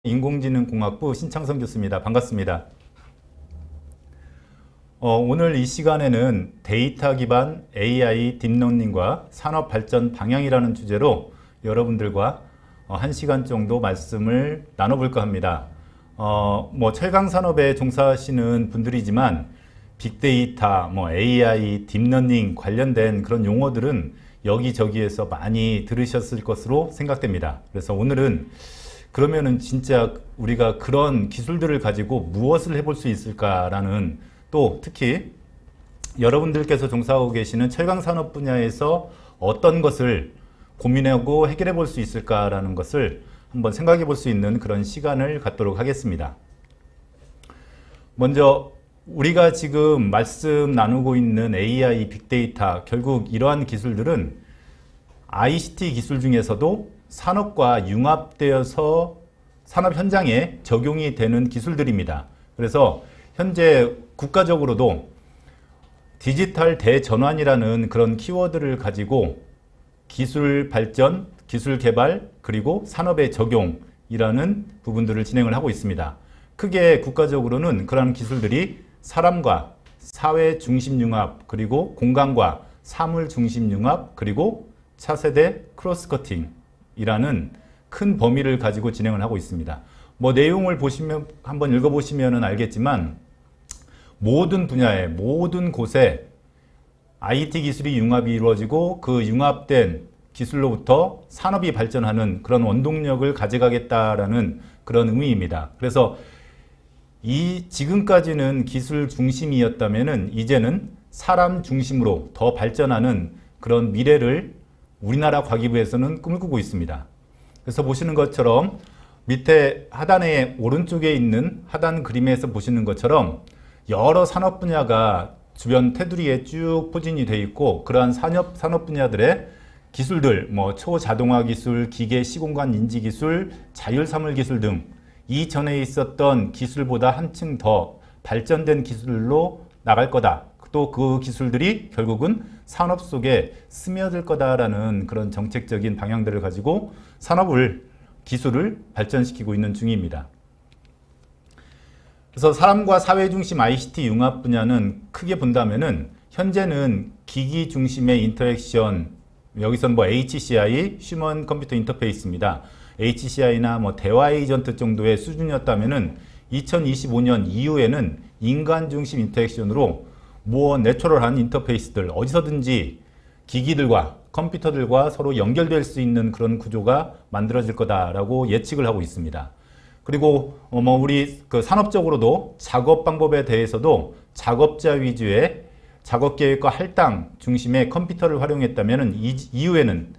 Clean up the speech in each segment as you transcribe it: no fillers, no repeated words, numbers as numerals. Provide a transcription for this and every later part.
인공지능공학부 신창선 교수입니다. 반갑습니다. 오늘 이 시간에는 데이터 기반 AI 딥러닝과 산업 발전 방향이라는 주제로 여러분들과 1시간 정도 말씀을 나눠볼까 합니다. 철강 산업에 종사하시는 분들이지만 빅데이터, AI, 딥러닝 관련된 그런 용어들은 여기저기에서 많이 들으셨을 것으로 생각됩니다. 그래서 오늘은 그러면은 진짜 우리가 그런 기술들을 가지고 무엇을 해볼 수 있을까라는, 또 특히 여러분들께서 종사하고 계시는 철강산업 분야에서 어떤 것을 고민하고 해결해 볼 수 있을까라는 것을 한번 생각해 볼 수 있는 그런 시간을 갖도록 하겠습니다. 먼저 우리가 지금 말씀 나누고 있는 AI, 빅데이터, 결국 이러한 기술들은 ICT 기술 중에서도 산업과 융합되어서 산업 현장에 적용이 되는 기술들입니다. 그래서 현재 국가적으로도 디지털 대전환이라는 그런 키워드를 가지고 기술 발전, 기술 개발, 그리고 산업의 적용이라는 부분들을 진행을 하고 있습니다. 크게 국가적으로는 그러한 기술들이 사람과 사회 중심 융합, 그리고 공간과 사물 중심 융합, 그리고 차세대 크로스 커팅 이라는 큰 범위를 가지고 진행을 하고 있습니다. 내용을 보시면, 한번 읽어보시면 알겠지만 모든 분야에, 모든 곳에 IT 기술이 융합이 이루어지고 그 융합된 기술로부터 산업이 발전하는 그런 원동력을 가져가겠다라는 그런 의미입니다. 그래서 지금까지는 기술 중심이었다면은 이제는 사람 중심으로 더 발전하는 그런 미래를 우리나라 과기부에서는 꿈을 꾸고 있습니다. 그래서 보시는 것처럼 밑에 하단에 오른쪽에 있는 하단 그림에서 보시는 것처럼 여러 산업 분야가 주변 테두리에 쭉 포진이 되어 있고, 그러한 산업 분야들의 기술들, 초자동화 기술, 기계 시공간 인지 기술, 자율사물 기술 등 이전에 있었던 기술보다 한층 더 발전된 기술로 나갈 거다. 또 그 기술들이 결국은 산업 속에 스며들 거다라는 그런 정책적인 방향들을 가지고 기술을 발전시키고 있는 중입니다. 그래서 사람과 사회 중심 ICT 융합 분야는 크게 본다면은 현재는 기기 중심의 인터랙션, 여기서는 HCI, 휴먼 컴퓨터 인터페이스입니다. HCI나 대화 에이전트 정도의 수준이었다면은 2025년 이후에는 인간 중심 인터랙션으로 내추럴한 인터페이스들, 어디서든지 기기들과 컴퓨터들과 서로 연결될 수 있는 그런 구조가 만들어질 거다라고 예측을 하고 있습니다. 그리고 우리 산업적으로도 작업 방법에 대해서도 작업자 위주의 작업 계획과 할당 중심의 컴퓨터를 활용했다면 이후에는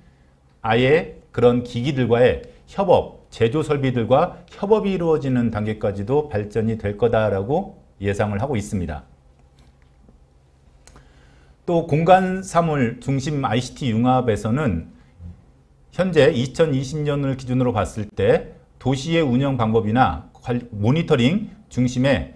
아예 그런 기기들과의 협업, 제조 설비들과 협업이 이루어지는 단계까지도 발전이 될 거다라고 예상을 하고 있습니다. 또 공간 사물 중심 ICT 융합에서는 현재 2020년을 기준으로 봤을 때 도시의 운영 방법이나 모니터링 중심의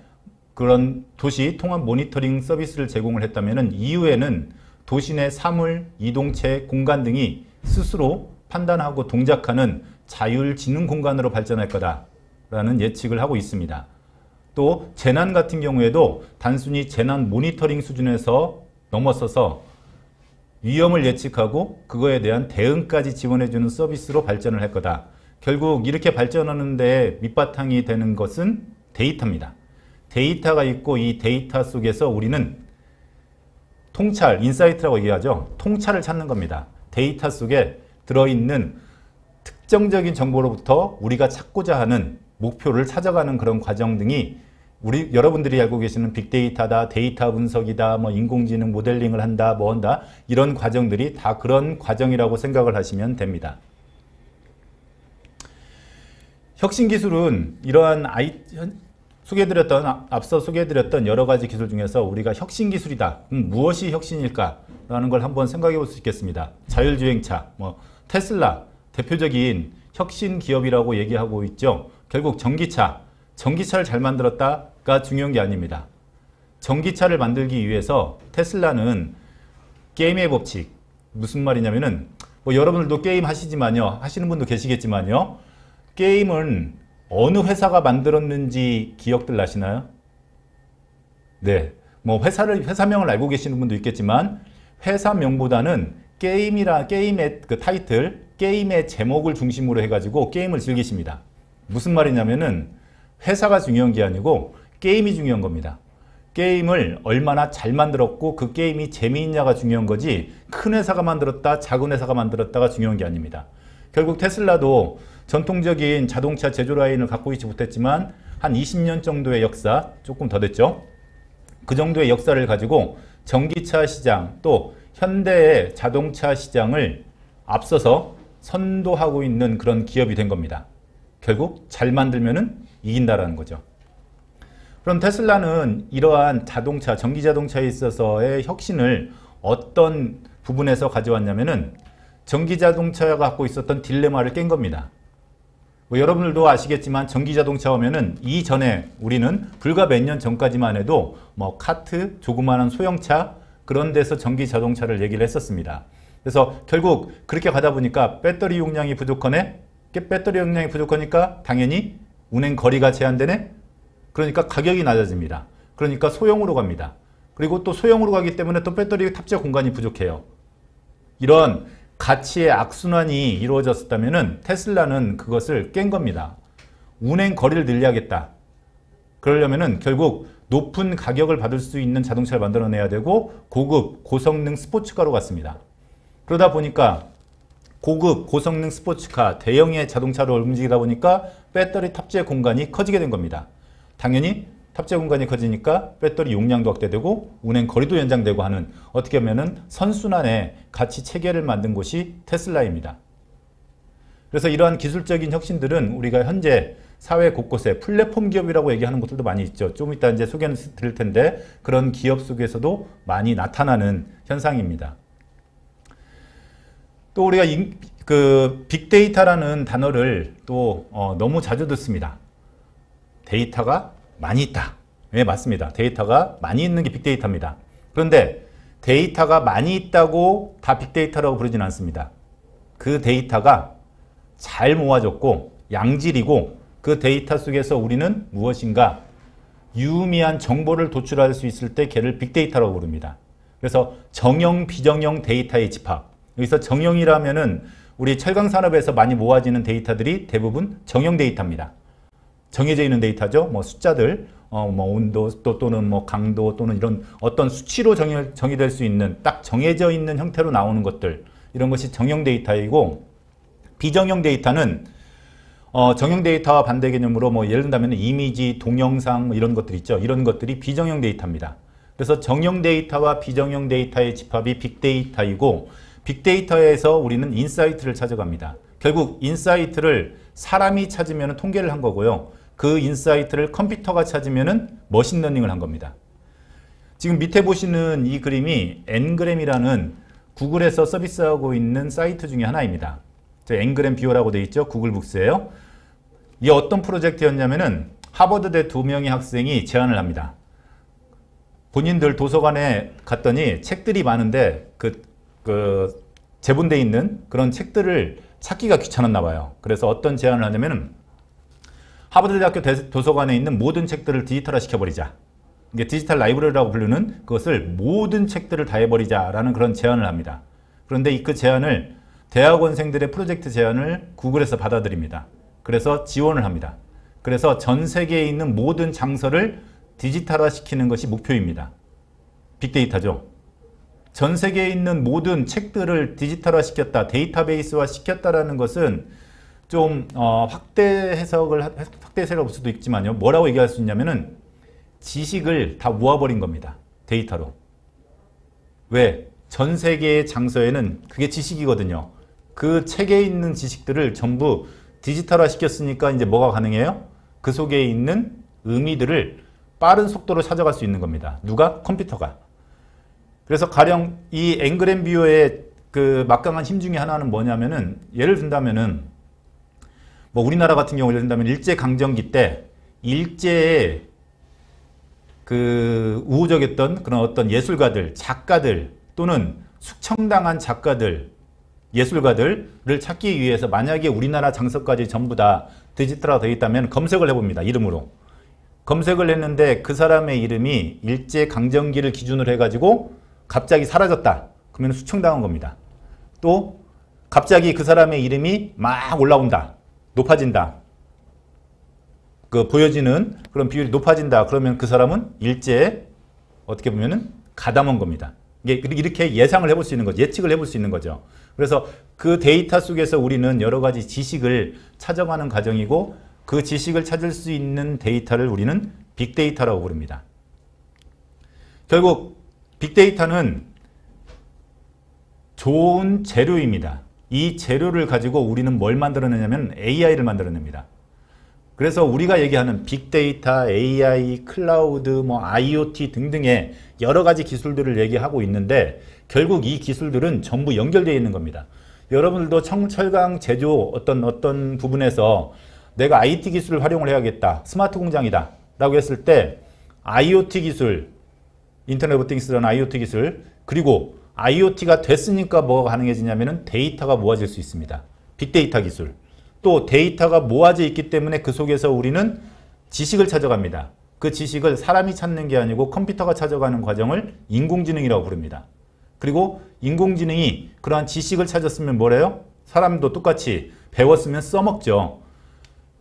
그런 도시 통합 모니터링 서비스를 제공을 했다면 이후에는 도시 내 사물, 이동체, 공간 등이 스스로 판단하고 동작하는 자율지능 공간으로 발전할 거다라는 예측을 하고 있습니다. 또 재난 같은 경우에도 단순히 재난 모니터링 수준에서 넘어서서 위험을 예측하고 그거에 대한 대응까지 지원해주는 서비스로 발전을 할 거다. 결국 이렇게 발전하는 데 밑바탕이 되는 것은 데이터입니다. 데이터가 있고 이 데이터 속에서 우리는 통찰, 인사이트라고 얘기하죠. 통찰을 찾는 겁니다. 데이터 속에 들어있는 특정적인 정보로부터 우리가 찾고자 하는 목표를 찾아가는 그런 과정 등이 여러분들이 알고 계시는 빅데이터다, 데이터 분석이다, 인공지능 모델링을 한다, 한다, 이런 과정들이 다 그런 과정이라고 생각을 하시면 됩니다. 혁신기술은 이러한 앞서 소개해드렸던 여러 가지 기술 중에서 우리가 혁신기술이다. 무엇이 혁신일까라는 걸 한번 생각해 볼 수 있겠습니다. 자율주행차, 테슬라, 대표적인 혁신 기업이라고 얘기하고 있죠. 결국 전기차를 잘 만들었다가 중요한 게 아닙니다. 전기차를 만들기 위해서 테슬라는 게임의 법칙, 무슨 말이냐면은 여러분들도 게임 하시지만요, 하시는 분도 계시겠지만요, 게임은 어느 회사가 만들었는지 기억들 나시나요? 네. 뭐 회사명을 알고 계시는 분도 있겠지만 회사명보다는 게임의 그 타이틀, 게임의 제목을 중심으로 해가지고 게임을 즐기십니다. 무슨 말이냐면은 회사가 중요한 게 아니고 게임이 중요한 겁니다. 게임을 얼마나 잘 만들었고 그 게임이 재미있냐가 중요한 거지 큰 회사가 만들었다, 작은 회사가 만들었다가 중요한 게 아닙니다. 결국 테슬라도 전통적인 자동차 제조 라인을 갖고 있지 못했지만 한 20년 정도의 역사, 조금 더 됐죠. 그 정도의 역사를 가지고 전기차 시장 또 현대의 자동차 시장을 앞서서 선도하고 있는 그런 기업이 된 겁니다. 결국 잘 만들면은 이긴다라는 거죠. 그럼 테슬라는 이러한 자동차, 전기 자동차에 있어서의 혁신을 어떤 부분에서 가져왔냐면은 전기 자동차가 갖고 있었던 딜레마를 깬 겁니다. 뭐 여러분들도 아시겠지만 전기 자동차 오면은 이전에 우리는 불과 몇 년 전까지만 해도 뭐 카트, 조그마한 소형차 그런 데서 전기 자동차를 얘기를 했었습니다. 그래서 결국 그렇게 가다 보니까 배터리 용량이 부족하네? 배터리 용량이 부족하니까 당연히 운행 거리가 제한되네? 그러니까 가격이 낮아집니다. 그러니까 소형으로 갑니다. 그리고 또 소형으로 가기 때문에 또 배터리 탑재 공간이 부족해요. 이런 가치의 악순환이 이루어졌다면 테슬라는 그것을 깬 겁니다. 운행 거리를 늘려야겠다. 그러려면 결국 높은 가격을 받을 수 있는 자동차를 만들어내야 되고 고급, 고성능 스포츠카로 갔습니다. 그러다 보니까 고급, 고성능 스포츠카, 대형의 자동차로 움직이다 보니까 배터리 탑재 공간이 커지게 된 겁니다. 당연히 탑재 공간이 커지니까 배터리 용량도 확대되고 운행 거리도 연장되고 하는 어떻게 보면은 선순환의 가치 체계를 만든 곳이 테슬라입니다. 그래서 이러한 기술적인 혁신들은 우리가 현재 사회 곳곳에 플랫폼 기업이라고 얘기하는 것들도 많이 있죠. 좀 이따 이제 소개는 드릴 텐데 그런 기업 속에서도 많이 나타나는 현상입니다. 또 우리가 빅데이터라는 단어를 또 너무 자주 듣습니다. 데이터가 많이 있다. 네, 맞습니다. 데이터가 많이 있는 게 빅데이터입니다. 그런데 데이터가 많이 있다고 다 빅데이터라고 부르지는 않습니다. 그 데이터가 잘 모아졌고 양질이고 그 데이터 속에서 우리는 무엇인가 유의미한 정보를 도출할 수 있을 때 걔를 빅데이터라고 부릅니다. 그래서 정형, 비정형 데이터의 집합. 여기서 정형이라면은 우리 철강산업에서 많이 모아지는 데이터들이 대부분 정형 데이터입니다. 정해져 있는 데이터죠. 뭐 숫자들, 뭐 온도 또는 뭐 강도 또는 이런 어떤 수치로 정의될 수 있는 딱 정해져 있는 형태로 나오는 것들 이런 것이 정형 데이터이고 비정형 데이터는 정형 데이터와 반대 개념으로 뭐 예를 든다면 이미지, 동영상 뭐 이런 것들 있죠. 이런 것들이 비정형 데이터입니다. 그래서 정형 데이터와 비정형 데이터의 집합이 빅데이터이고 빅데이터에서 우리는 인사이트를 찾아갑니다. 결국 인사이트를 사람이 찾으면 통계를 한 거고요. 그 인사이트를 컴퓨터가 찾으면 머신러닝을 한 겁니다. 지금 밑에 보시는 이 그림이 N그램이라는 구글에서 서비스하고 있는 사이트 중에 하나입니다. N그램 비오라고 되어 있죠. 구글 북스예요. 이게 어떤 프로젝트였냐면은 하버드대 2명의 학생이 제안을 합니다. 본인들 도서관에 갔더니 책들이 많은데 재본되어 있는 그런 책들을 찾기가 귀찮았나 봐요. 그래서 어떤 제안을 하냐면은 하버드대학교 도서관에 있는 모든 책들을 디지털화 시켜버리자. 이게 디지털 라이브러리라고 부르는 그것을 모든 책들을 다 해버리자라는 그런 제안을 합니다. 그런데 그 제안을 대학원생들의 프로젝트 제안을 구글에서 받아들입니다. 그래서 지원을 합니다. 그래서 전 세계에 있는 모든 장서를 디지털화 시키는 것이 목표입니다. 빅데이터죠. 전 세계에 있는 모든 책들을 디지털화 시켰다, 데이터베이스화 시켰다라는 것은 좀 확대 해석을 할 수도 있지만요. 뭐라고 얘기할 수 있냐면은 지식을 다 모아버린 겁니다. 데이터로. 왜? 전 세계의 장서에는 그게 지식이거든요. 그 책에 있는 지식들을 전부 디지털화 시켰으니까 이제 뭐가 가능해요? 그 속에 있는 의미들을 빠른 속도로 찾아갈 수 있는 겁니다. 누가? 컴퓨터가. 그래서 가령 이 N그램 비오의 그 막강한 힘 중에 하나는 뭐냐면은 예를 든다면은 뭐 우리나라 같은 경우 예를 든다면 일제강점기 때 일제에 그 우호적이었던 그런 어떤 예술가들, 작가들 또는 숙청당한 작가들, 예술가들을 찾기 위해서 만약에 우리나라 장서까지 전부 다 디지털화 되어 있다면 검색을 해봅니다. 이름으로. 검색을 했는데 그 사람의 이름이 일제강점기를 기준으로 해가지고 갑자기 사라졌다. 그러면 수청당한 겁니다. 또 갑자기 그 사람의 이름이 막 올라온다. 높아진다. 그 보여지는 그런 비율이 높아진다. 그러면 그 사람은 일제에 어떻게 보면은 가담한 겁니다. 이렇게 예상을 해볼 수 있는 거죠. 예측을 해볼 수 있는 거죠. 그래서 그 데이터 속에서 우리는 여러 가지 지식을 찾아가는 과정이고 그 지식을 찾을 수 있는 데이터를 우리는 빅데이터라고 부릅니다. 결국 빅데이터는 좋은 재료입니다. 이 재료를 가지고 우리는 뭘 만들어내냐면 AI를 만들어냅니다. 그래서 우리가 얘기하는 빅데이터, AI, 클라우드, 뭐 IoT 등등의 여러 가지 기술들을 얘기하고 있는데 결국 이 기술들은 전부 연결되어 있는 겁니다. 여러분들도 철강 제조 어떤 부분에서 내가 IT 기술을 활용을 해야겠다. 스마트 공장이다. 라고 했을 때 IoT 기술, 인터넷 오브 띵스라는 IoT 기술, 그리고 IoT가 됐으니까 뭐가 가능해지냐면은 데이터가 모아질 수 있습니다. 빅데이터 기술. 또 데이터가 모아져 있기 때문에 그 속에서 우리는 지식을 찾아갑니다. 그 지식을 사람이 찾는 게 아니고 컴퓨터가 찾아가는 과정을 인공지능이라고 부릅니다. 그리고 인공지능이 그러한 지식을 찾았으면 뭐래요? 사람도 똑같이 배웠으면 써먹죠.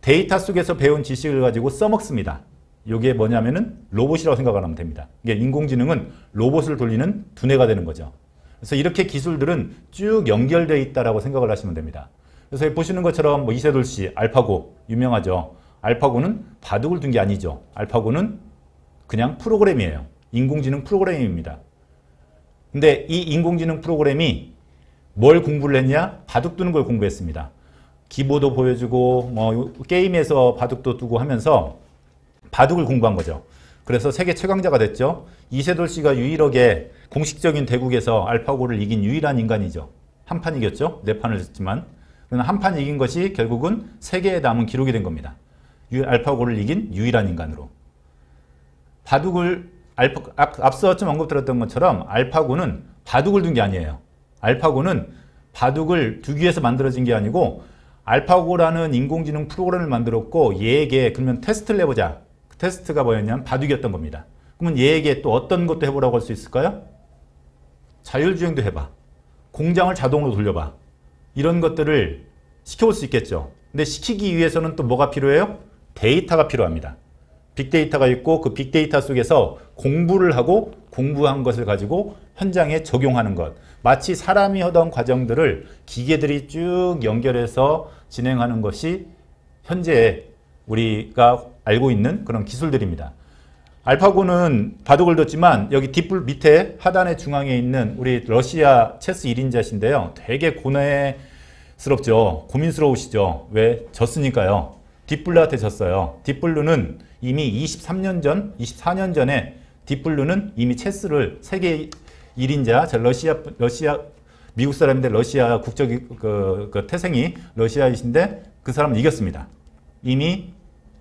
데이터 속에서 배운 지식을 가지고 써먹습니다. 이게 뭐냐면은 로봇이라고 생각하면 됩니다. 이게 인공지능은 로봇을 돌리는 두뇌가 되는 거죠. 그래서 이렇게 기술들은 쭉 연결되어 있다라고 생각을 하시면 됩니다. 그래서 보시는 것처럼 뭐 이세돌 씨, 알파고 유명하죠. 알파고는 바둑을 둔 게 아니죠. 알파고는 그냥 프로그램이에요. 인공지능 프로그램입니다. 근데 이 인공지능 프로그램이 뭘 공부를 했냐? 바둑 두는 걸 공부했습니다. 기보도 보여주고 뭐 게임에서 바둑도 두고 하면서 바둑을 공부한 거죠. 그래서 세계 최강자가 됐죠. 이세돌 씨가 유일하게 공식적인 대국에서 알파고를 이긴 유일한 인간이죠. 한 판 이겼죠. 4판을 졌지만. 그러나 한 판 이긴 것이 결국은 세계에 남은 기록이 된 겁니다. 알파고를 이긴 유일한 인간으로. 바둑을 앞서 좀 언급드렸던 것처럼 알파고는 바둑을 둔 게 아니에요. 알파고는 바둑을 두기 위해서 만들어진 게 아니고 알파고라는 인공지능 프로그램을 만들었고 얘에게 그러면 테스트를 해보자. 그 테스트가 뭐였냐면 바둑이었던 겁니다. 그러면 얘에게 또 어떤 것도 해보라고 할 수 있을까요? 자율주행도 해봐. 공장을 자동으로 돌려봐. 이런 것들을 시켜볼 수 있겠죠. 근데 시키기 위해서는 또 뭐가 필요해요? 데이터가 필요합니다. 빅데이터가 있고 그 빅데이터 속에서 공부를 하고 공부한 것을 가지고 현장에 적용하는 것. 마치 사람이 하던 과정들을 기계들이 쭉 연결해서 진행하는 것이 현재 우리가 알고 있는 그런 기술들입니다. 알파고는 바둑을 뒀지만 여기 뒷불 밑에 하단의 중앙에 있는 우리 러시아 체스 1인자신데요. 되게 고뇌스럽죠. 고민스러우시죠. 왜? 졌으니까요. 딥블루한테 졌어요. 딥블루는 이미 23년 전, 24년 전에 딥블루는 이미 체스를 세계 1인자, 러시아, 미국 사람인데 러시아 국적, 그 태생이 러시아이신데 그 사람은 이겼습니다. 이미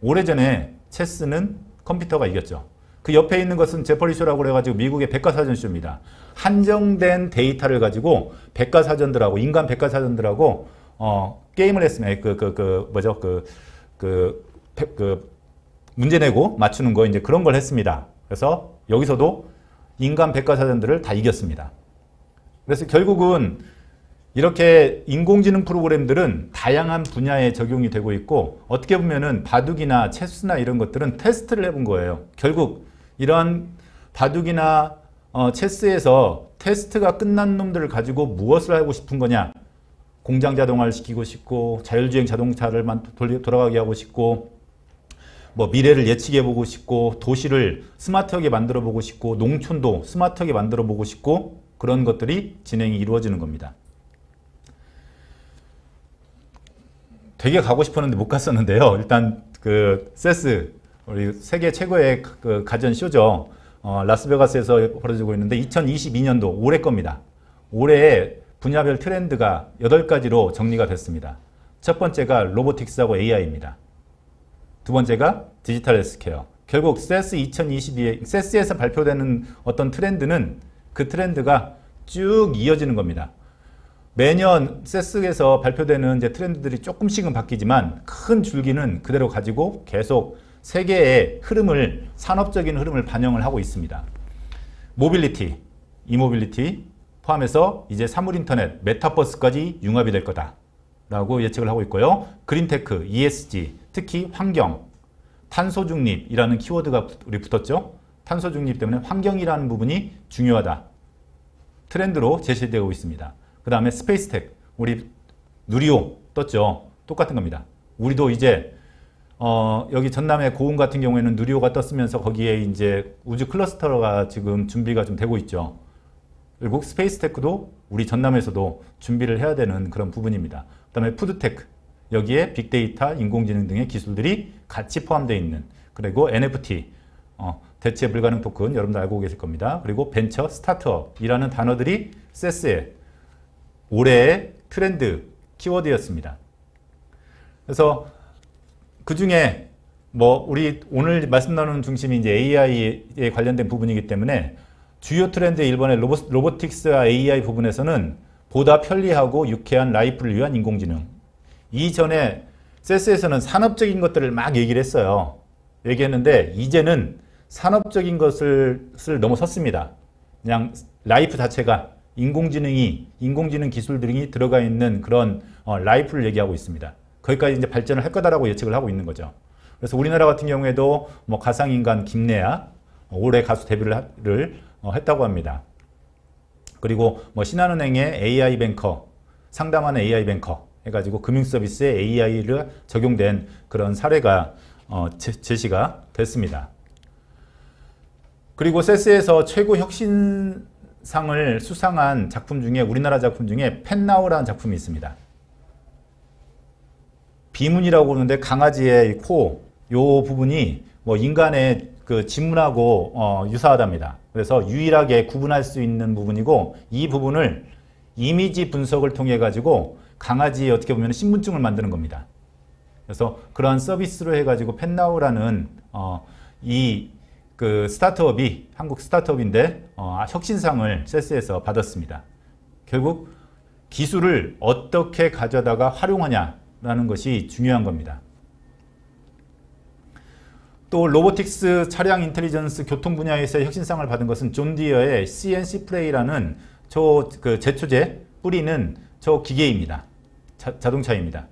오래전에 체스는 컴퓨터가 이겼죠. 그 옆에 있는 것은 제퍼리쇼라고 그래가지고 미국의 백과사전쇼입니다. 한정된 데이터를 가지고 백과사전들하고, 인간 백과사전들하고, 게임을 했습니다. 문제 내고 맞추는 거, 이제 그런 걸 했습니다. 그래서 여기서도 인간 백과사전들을 다 이겼습니다. 그래서 결국은 이렇게 인공지능 프로그램들은 다양한 분야에 적용이 되고 있고, 어떻게 보면은 바둑이나 체스나 이런 것들은 테스트를 해본 거예요. 결국 이러한 바둑이나 체스에서 테스트가 끝난 놈들을 가지고 무엇을 하고 싶은 거냐? 공장 자동화를 시키고 싶고, 자율주행 자동차를 돌아가게 하고 싶고, 뭐 미래를 예측해 보고 싶고, 도시를 스마트하게 만들어 보고 싶고, 농촌도 스마트하게 만들어 보고 싶고, 그런 것들이 진행이 이루어지는 겁니다. 되게 가고 싶었는데 못 갔었는데요. 일단 그 세스, 우리 세계 최고의 그 가전 쇼죠. 라스베가스에서 벌어지고 있는데 2022년도 올해 겁니다. 올해 분야별 트렌드가 8가지로 정리가 됐습니다. 첫 번째가 로보틱스하고 AI입니다. 두 번째가 디지털 헬스케어. 결국 세스 2022에 세스에서 발표되는 어떤 트렌드는 그 트렌드가 쭉 이어지는 겁니다. 매년 세스에서 발표되는 이제 트렌드들이 조금씩은 바뀌지만 큰 줄기는 그대로 가지고 계속 세계의 흐름을, 산업적인 흐름을 반영을 하고 있습니다. 모빌리티, 이모빌리티 포함해서 이제 사물인터넷, 메타버스까지 융합이 될 거다라고 예측을 하고 있고요. 그린테크, ESG, 특히 환경, 탄소중립이라는 키워드가 우리 붙었죠. 탄소중립 때문에 환경이라는 부분이 중요하다. 트렌드로 제시되고 있습니다. 그 다음에 스페이스텍, 우리 누리호 떴죠. 똑같은 겁니다. 우리도 이제 여기 전남의 고흥 같은 경우에는 누리호가 떴으면서 거기에 이제 우주 클러스터가 지금 준비가 좀 되고 있죠. 결국 스페이스테크도 우리 전남에서도 준비를 해야 되는 그런 부분입니다. 그 다음에 푸드테크, 여기에 빅데이터, 인공지능 등의 기술들이 같이 포함되어 있는, 그리고 NFT, 대체 불가능 토큰 여러분들 알고 계실 겁니다. 그리고 벤처, 스타트업이라는 단어들이 세스의 올해의 트렌드 키워드였습니다. 그래서 그 중에 우리 오늘 말씀 나누는 중심이 이제 AI에 관련된 부분이기 때문에 주요 트렌드 1번의 로보틱스와 AI 부분에서는 보다 편리하고 유쾌한 라이프를 위한 인공지능. 이전에 세스에서는 산업적인 것들을 막 얘기를 했어요. 얘기했는데 이제는 산업적인 것을 넘어섰습니다. 그냥 라이프 자체가 인공지능 기술들이 들어가 있는 그런 라이프를 얘기하고 있습니다. 거기까지 이제 발전을 할 거다라고 예측을 하고 있는 거죠. 그래서 우리나라 같은 경우에도 가상인간 김래아 올해 가수 데뷔를 했다고 합니다. 그리고 신한은행의 AI 뱅커, 상담하는 AI 뱅커 해가지고 금융서비스에 AI를 적용된 그런 사례가 제시가 됐습니다. 그리고 세스에서 최고 혁신상을 수상한 작품 중에 우리나라 작품 중에 펜나우라는 작품이 있습니다. 비문이라고 그러는데 강아지의 코, 요 부분이 인간의 그 지문하고 유사하답니다. 그래서 유일하게 구분할 수 있는 부분이고 이 부분을 이미지 분석을 통해 가지고 강아지의 어떻게 보면 신분증을 만드는 겁니다. 그래서 그러한 서비스로 해가지고 펜나우라는 그 스타트업이 한국 스타트업인데 혁신상을 세스에서 받았습니다. 결국 기술을 어떻게 가져다가 활용하냐라는 것이 중요한 겁니다. 또 로보틱스, 차량 인텔리전스, 교통 분야에서 혁신상을 받은 것은 존 디어의 CNC 프레이라는 그 제초제 뿌리는 저 기계입니다. 자동차입니다.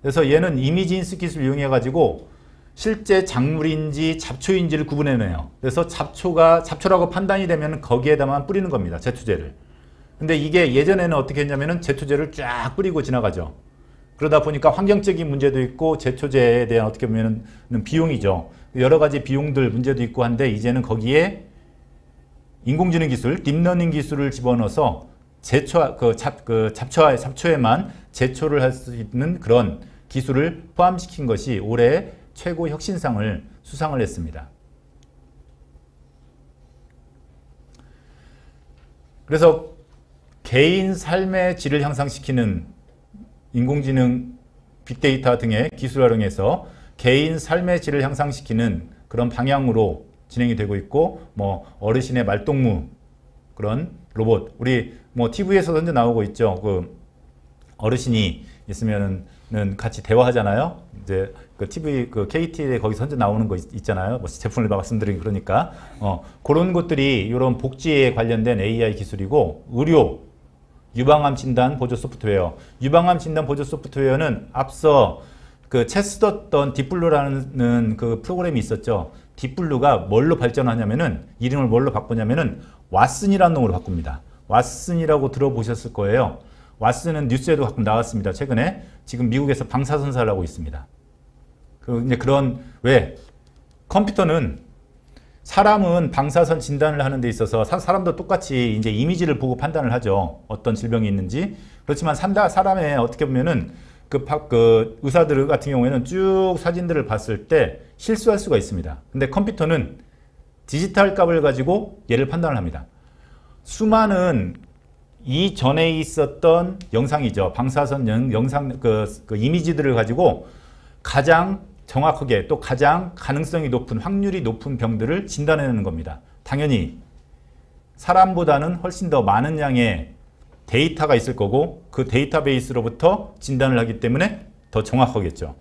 그래서 얘는 이미지 인식 기술을 이용해 가지고 실제 작물인지 잡초인지를 구분해내요. 그래서 잡초라고 판단이 되면 거기에다만 뿌리는 겁니다. 제초제를. 근데 이게 예전에는 어떻게 했냐면은 제초제를 쫙 뿌리고 지나가죠. 그러다 보니까 환경적인 문제도 있고 제초제에 대한 어떻게 보면은 비용이죠. 여러 가지 비용들 문제도 있고 한데 이제는 거기에 인공지능 기술, 딥러닝 기술을 집어넣어서 잡초에만 제초를 할 수 있는 그런 기술을 포함시킨 것이 올해 최고 혁신상을 수상을 했습니다. 그래서 개인 삶의 질을 향상시키는 인공지능, 빅데이터 등의 기술을 활용해서 개인 삶의 질을 향상시키는 그런 방향으로 진행이 되고 있고 어르신의 말동무 그런 로봇, 우리 TV에서도 현재 나오고 있죠. 그 어르신이 있으면은 같이 대화하잖아요. 이제 그 TV 그 KT에 거기서 현재 나오는 거 있잖아요. 제품을 말씀드리기 그러니까 그런 것들이 이런 복지에 관련된 AI 기술이고 의료, 유방암 진단 보조 소프트웨어. 유방암 진단 보조 소프트웨어는 앞서 그 채쓰던 딥블루라는 그 프로그램이 있었죠. 딥블루가 뭘로 발전하냐면은 이름을 뭘로 바꾸냐면은 왓슨이라는 놈으로 바꿉니다. 왓슨이라고 들어보셨을 거예요. 왓슨은 뉴스에도 가끔 나왔습니다. 최근에 지금 미국에서 방사선사를 하고 있습니다. 이제 왜 컴퓨터는 사람은 방사선 진단을 하는 데 있어서 사람도 똑같이 이제 이미지를 보고 판단을 하죠. 어떤 질병이 있는지. 그렇지만 사람의 어떻게 보면은 그 의사들 같은 경우에는 쭉 사진들을 봤을 때 실수할 수가 있습니다. 근데 컴퓨터는 디지털 값을 가지고 얘를 판단을 합니다. 수많은 이전에 있었던 영상이죠. 방사선 영상 그 이미지들을 가지고 가장 정확하게 또 가장 가능성이 높은 확률이 높은 병들을 진단해내는 겁니다. 당연히 사람보다는 훨씬 더 많은 양의 데이터가 있을 거고 그 데이터베이스로부터 진단을 하기 때문에 더 정확하겠죠.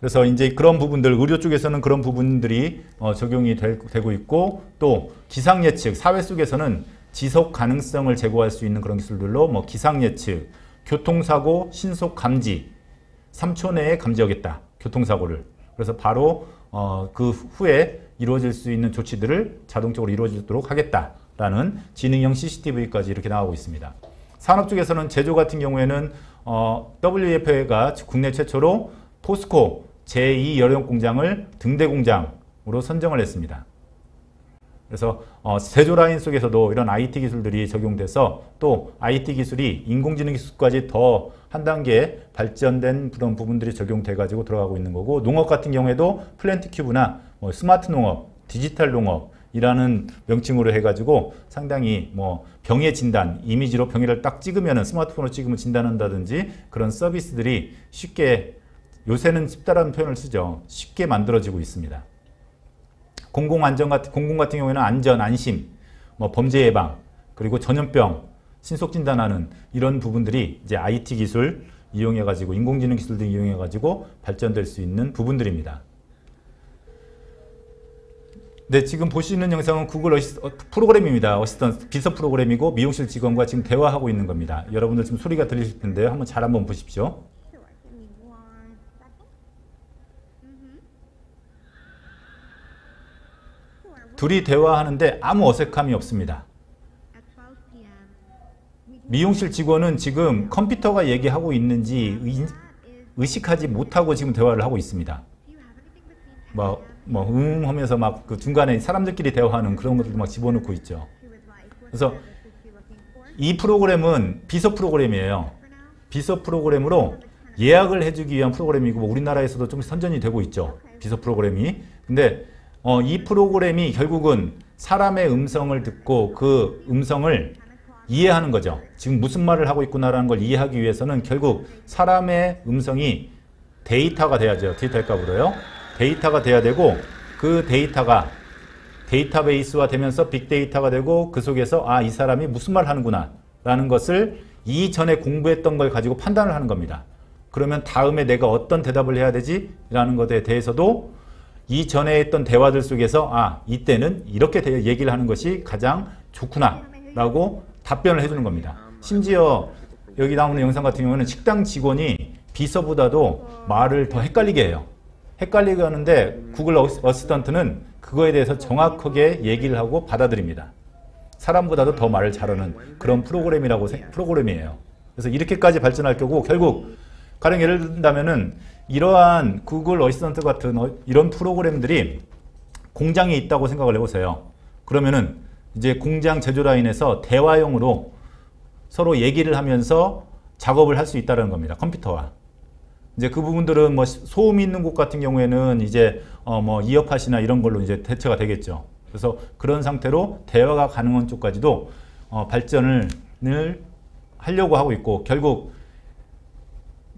그래서 이제 그런 부분들, 의료 쪽에서는 그런 부분들이 적용이 되고 있고, 또 기상 예측, 사회 속에서는 지속 가능성을 제고할 수 있는 그런 기술들로 뭐 기상 예측, 교통사고 신속 감지, 3초 내에 감지하겠다, 교통사고를. 그래서 바로 그 후에 이루어질 수 있는 조치들을 자동적으로 이루어지도록 하겠다라는 지능형 CCTV까지 이렇게 나오고 있습니다. 산업 쪽에서는 제조 같은 경우에는 WFA가 국내 최초로 포스코 제2열용 공장을 등대 공장으로 선정을 했습니다. 그래서 제조 라인 속에서도 이런 IT 기술들이 적용돼서 또 IT 기술이 인공지능 기술까지 더 한 단계 발전된 그런 부분들이 적용돼 가지고 들어가고 있는 거고, 농업 같은 경우에도 플랜트 큐브나 뭐 스마트 농업, 디지털 농업이라는 명칭으로 해가지고 상당히 뭐 병의 진단, 이미지로 병의를 딱 찍으면 스마트폰으로 찍으면 진단한다든지 그런 서비스들이 쉽게, 요새는 쉽다라는 표현을 쓰죠. 쉽게 만들어지고 있습니다. 공공 같은 경우에는 안전, 안심, 뭐 범죄 예방, 그리고 전염병 신속 진단하는 이런 부분들이 이제 IT 기술 이용해가지고, 인공지능 기술들 이용해가지고 발전될 수 있는 부분들입니다. 네, 지금 보시는 영상은 구글 프로그램입니다. 어시스턴트 비서 프로그램이고 미용실 직원과 지금 대화하고 있는 겁니다. 여러분들 지금 소리가 들리실 텐데요. 한번 보십시오. 둘이 대화하는데 아무 어색함이 없습니다. 미용실 직원은 지금 컴퓨터가 얘기하고 있는지 의식하지 못하고 지금 대화를 하고 있습니다. 하면서 막 그 중간에 사람들끼리 대화하는 그런 것들도 막 집어넣고 있죠. 그래서 이 프로그램은 비서 프로그램이에요. 비서 프로그램으로 예약을 해주기 위한 프로그램이고, 우리나라에서도 좀 선전이 되고 있죠. 비서 프로그램이. 근데 이 프로그램이 결국은 사람의 음성을 듣고 그 음성을 이해하는 거죠. 지금 무슨 말을 하고 있구나라는 걸 이해하기 위해서는 결국 사람의 음성이 데이터가 돼야죠. 데이터값으로요. 데이터가 돼야 되고, 그 데이터가 데이터베이스화 되면서 빅데이터가 되고, 그 속에서 이 사람이 무슨 말 하는구나 라는 것을 이전에 공부했던 걸 가지고 판단을 하는 겁니다. 그러면 다음에 내가 어떤 대답을 해야 되지? 라는 것에 대해서도 이전에 했던 대화들 속에서 이때는 이렇게 얘기를 하는 것이 가장 좋구나 라고 답변을 해주는 겁니다. 심지어 여기 나오는 영상 같은 경우는 식당 직원이 비서보다도 말을 더 헷갈리게 해요. 헷갈리게 하는데 구글 어시스턴트는 그거에 대해서 정확하게 얘기를 하고 받아들입니다. 사람보다도 더 말을 잘하는 그런 프로그램이에요. 그래서 이렇게까지 발전할 거고, 결국 가령 예를 든다면은 이러한 구글 어시스턴트 같은 이런 프로그램들이 공장에 있다고 생각을 해보세요. 그러면은 이제 공장 제조 라인에서 대화용으로 서로 얘기를 하면서 작업을 할 수 있다는 겁니다. 컴퓨터와. 이제 그 부분들은 뭐 소음이 있는 곳 같은 경우에는 이제 뭐 이어팟이나 이런 걸로 이제 대체가 되겠죠. 그래서 그런 상태로 대화가 가능한 쪽까지도 발전을 하려고 하고 있고, 결국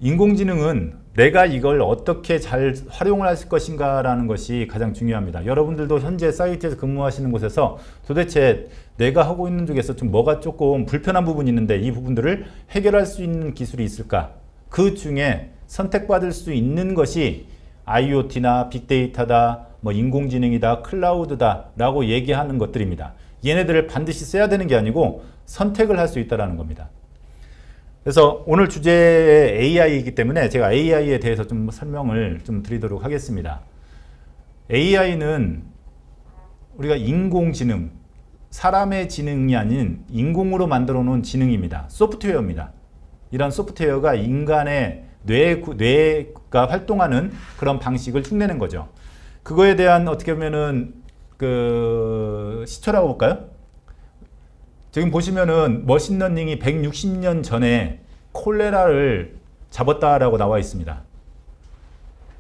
인공지능은 내가 이걸 어떻게 잘 활용을 할 것인가라는 것이 가장 중요합니다. 여러분들도 현재 사이트에서 근무하시는 곳에서 도대체 내가 하고 있는 쪽에서 좀 뭐가 조금 불편한 부분이 있는데 이 부분들을 해결할 수 있는 기술이 있을까? 그 중에 선택받을 수 있는 것이 IoT나 빅데이터다, 뭐 인공지능이다, 클라우드다 라고 얘기하는 것들입니다. 얘네들을 반드시 써야 되는 게 아니고 선택을 할 수 있다는 겁니다. 그래서 오늘 주제 AI이기 때문에 제가 AI에 대해서 좀 설명을 좀 드리도록 하겠습니다. AI는 우리가 인공지능, 사람의 지능이 아닌 인공으로 만들어 놓은 지능입니다. 소프트웨어입니다. 이런 소프트웨어가 인간의 뇌가 활동하는 그런 방식을 흉내낸 거죠. 그거에 대한 어떻게 보면은 시초라고 볼까요? 지금 보시면은 머신러닝이 160년 전에 콜레라를 잡았다라고 나와 있습니다.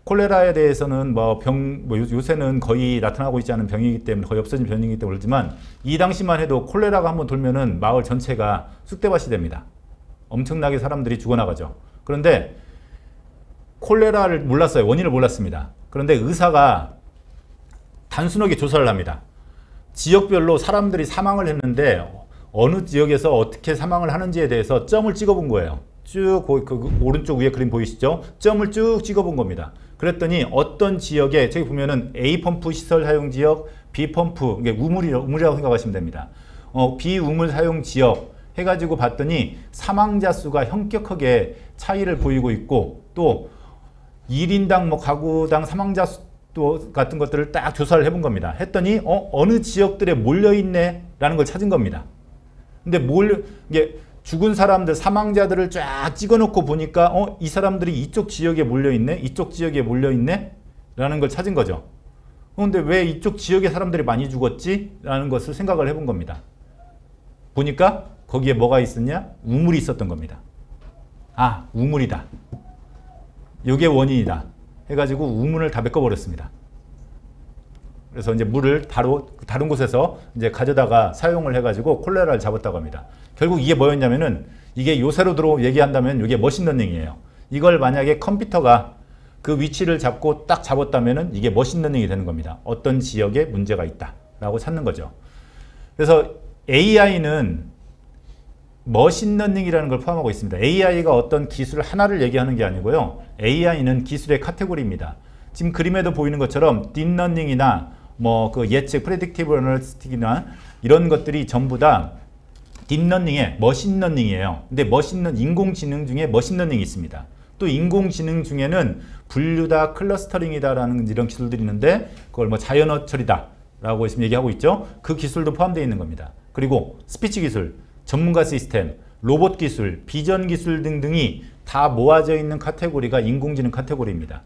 콜레라에 대해서는 요새는 거의 나타나고 있지 않은 병이기 때문에, 거의 없어진 병이기 때문에 그렇지만, 이 당시만 해도 콜레라가 한번 돌면은 마을 전체가 쑥대밭이 됩니다. 엄청나게 사람들이 죽어나가죠. 그런데 콜레라를 몰랐어요. 원인을 몰랐습니다. 그런데 의사가 단순하게 조사를 합니다. 지역별로 사람들이 사망을 했는데 어느 지역에서 어떻게 사망을 하는지에 대해서 점을 찍어본 거예요. 쭉 그 오른쪽 위에 그림 보이시죠? 점을 쭉 찍어본 겁니다. 그랬더니 어떤 지역에 저기 보면은 A 펌프 시설 사용 지역, B 펌프 이게 우물이라고 생각하시면 됩니다. 비우물 사용 지역 해가지고 봤더니 사망자 수가 현격하게 차이를 보이고 있고 또 1인당 뭐 가구당 사망자 수 같은 것들을 딱 조사를 해본 겁니다. 했더니 어느 지역들에 몰려있네 라는 걸 찾은 겁니다. 근데 이게 죽은 사람들 사망자들을 쫙 찍어놓고 보니까 이 사람들이 이쪽 지역에 몰려있네 이쪽 지역에 몰려있네 라는 걸 찾은 거죠. 근데 왜 이쪽 지역에 사람들이 많이 죽었지? 라는 것을 생각을 해본 겁니다. 보니까 거기에 뭐가 있었냐? 우물이 있었던 겁니다. 아, 우물이다. 이게 원인이다. 해가지고 우물을 다 메꿔버렸습니다. 그래서 이제 물을 다른 곳에서 이제 가져다가 사용을 해가지고 콜레라를 잡았다고 합니다. 결국 이게 뭐였냐면은 이게 요새로 얘기한다면 이게 머신러닝이에요. 이걸 만약에 컴퓨터가 그 위치를 잡고 딱 잡았다면은 이게 머신러닝이 되는 겁니다. 어떤 지역에 문제가 있다라고 찾는 거죠. 그래서 AI는 머신러닝이라는 걸 포함하고 있습니다. AI가 어떤 기술 하나를 얘기하는 게 아니고요. AI는 기술의 카테고리입니다. 지금 그림에도 보이는 것처럼 딥러닝이나 뭐 그 예측, 프레딕티브 애널리틱이나 이런 것들이 전부 다 딥러닝의 머신러닝이에요. 근데 인공지능 중에 머신러닝이 있습니다. 또 인공지능 중에는 분류다, 클러스터링이다라는 이런 기술들이 있는데 그걸 뭐 자연어 처리다 라고 지금 얘기하고 있죠. 그 기술도 포함되어 있는 겁니다. 그리고 스피치 기술, 전문가 시스템, 로봇 기술, 비전 기술 등등이 다 모아져 있는 카테고리가 인공지능 카테고리입니다.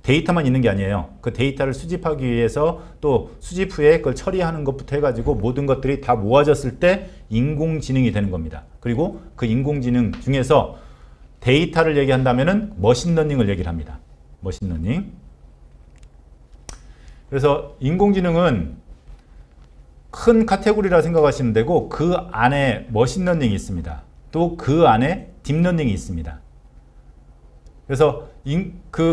데이터만 있는 게 아니에요. 그 데이터를 수집하기 위해서 또 수집 후에 그걸 처리하는 것부터 해가지고 모든 것들이 다 모아졌을 때 인공지능이 되는 겁니다. 그리고 그 인공지능 중에서 데이터를 얘기한다면은 머신러닝을 얘기를 합니다. 머신러닝. 그래서 인공지능은 큰 카테고리라 생각하시면 되고 그 안에 머신러닝이 있습니다. 또 그 안에 딥러닝이 있습니다. 그래서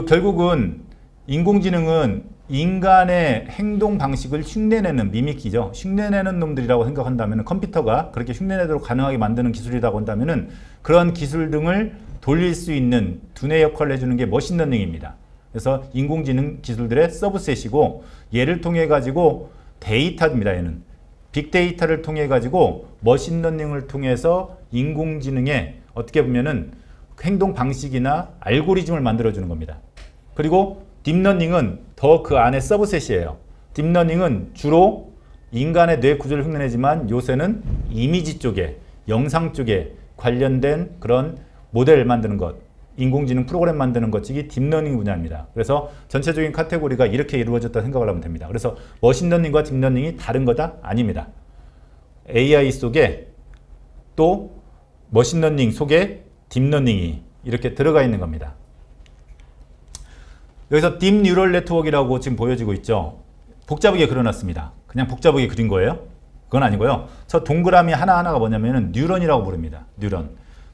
결국은 인공지능은 인간의 행동 방식을 흉내내는 미미키죠. 흉내내는 놈들이라고 생각한다면 컴퓨터가 그렇게 흉내내도록 가능하게 만드는 기술이라고 한다면 그런 기술 등을 돌릴 수 있는 두뇌 역할을 해주는 게 머신러닝입니다. 그래서 인공지능 기술들의 서브셋이고 얘를 통해 가지고 데이터입니다. 얘는 빅데이터를 통해 가지고 머신러닝을 통해서 인공지능의 어떻게 보면은 행동 방식이나 알고리즘을 만들어주는 겁니다. 그리고 딥러닝은 더 그 안에 서브셋이에요. 딥러닝은 주로 인간의 뇌 구조를 흉내내지만 요새는 이미지 쪽에, 영상 쪽에 관련된 그런 모델 만드는 것, 인공지능 프로그램 만드는 것이 딥러닝 분야입니다. 그래서 전체적인 카테고리가 이렇게 이루어졌다 생각을 하면 됩니다. 그래서 머신러닝과 딥러닝이 다른 거다? 아닙니다. AI 속에 또 머신러닝 속에 딥러닝이 이렇게 들어가 있는 겁니다. 여기서 딥 뉴럴 네트워크라고 지금 보여지고 있죠. 복잡하게 그려놨습니다. 그냥 복잡하게 그린 거예요? 그건 아니고요. 저 동그라미 하나하나가 뭐냐면은 뉴런이라고 부릅니다.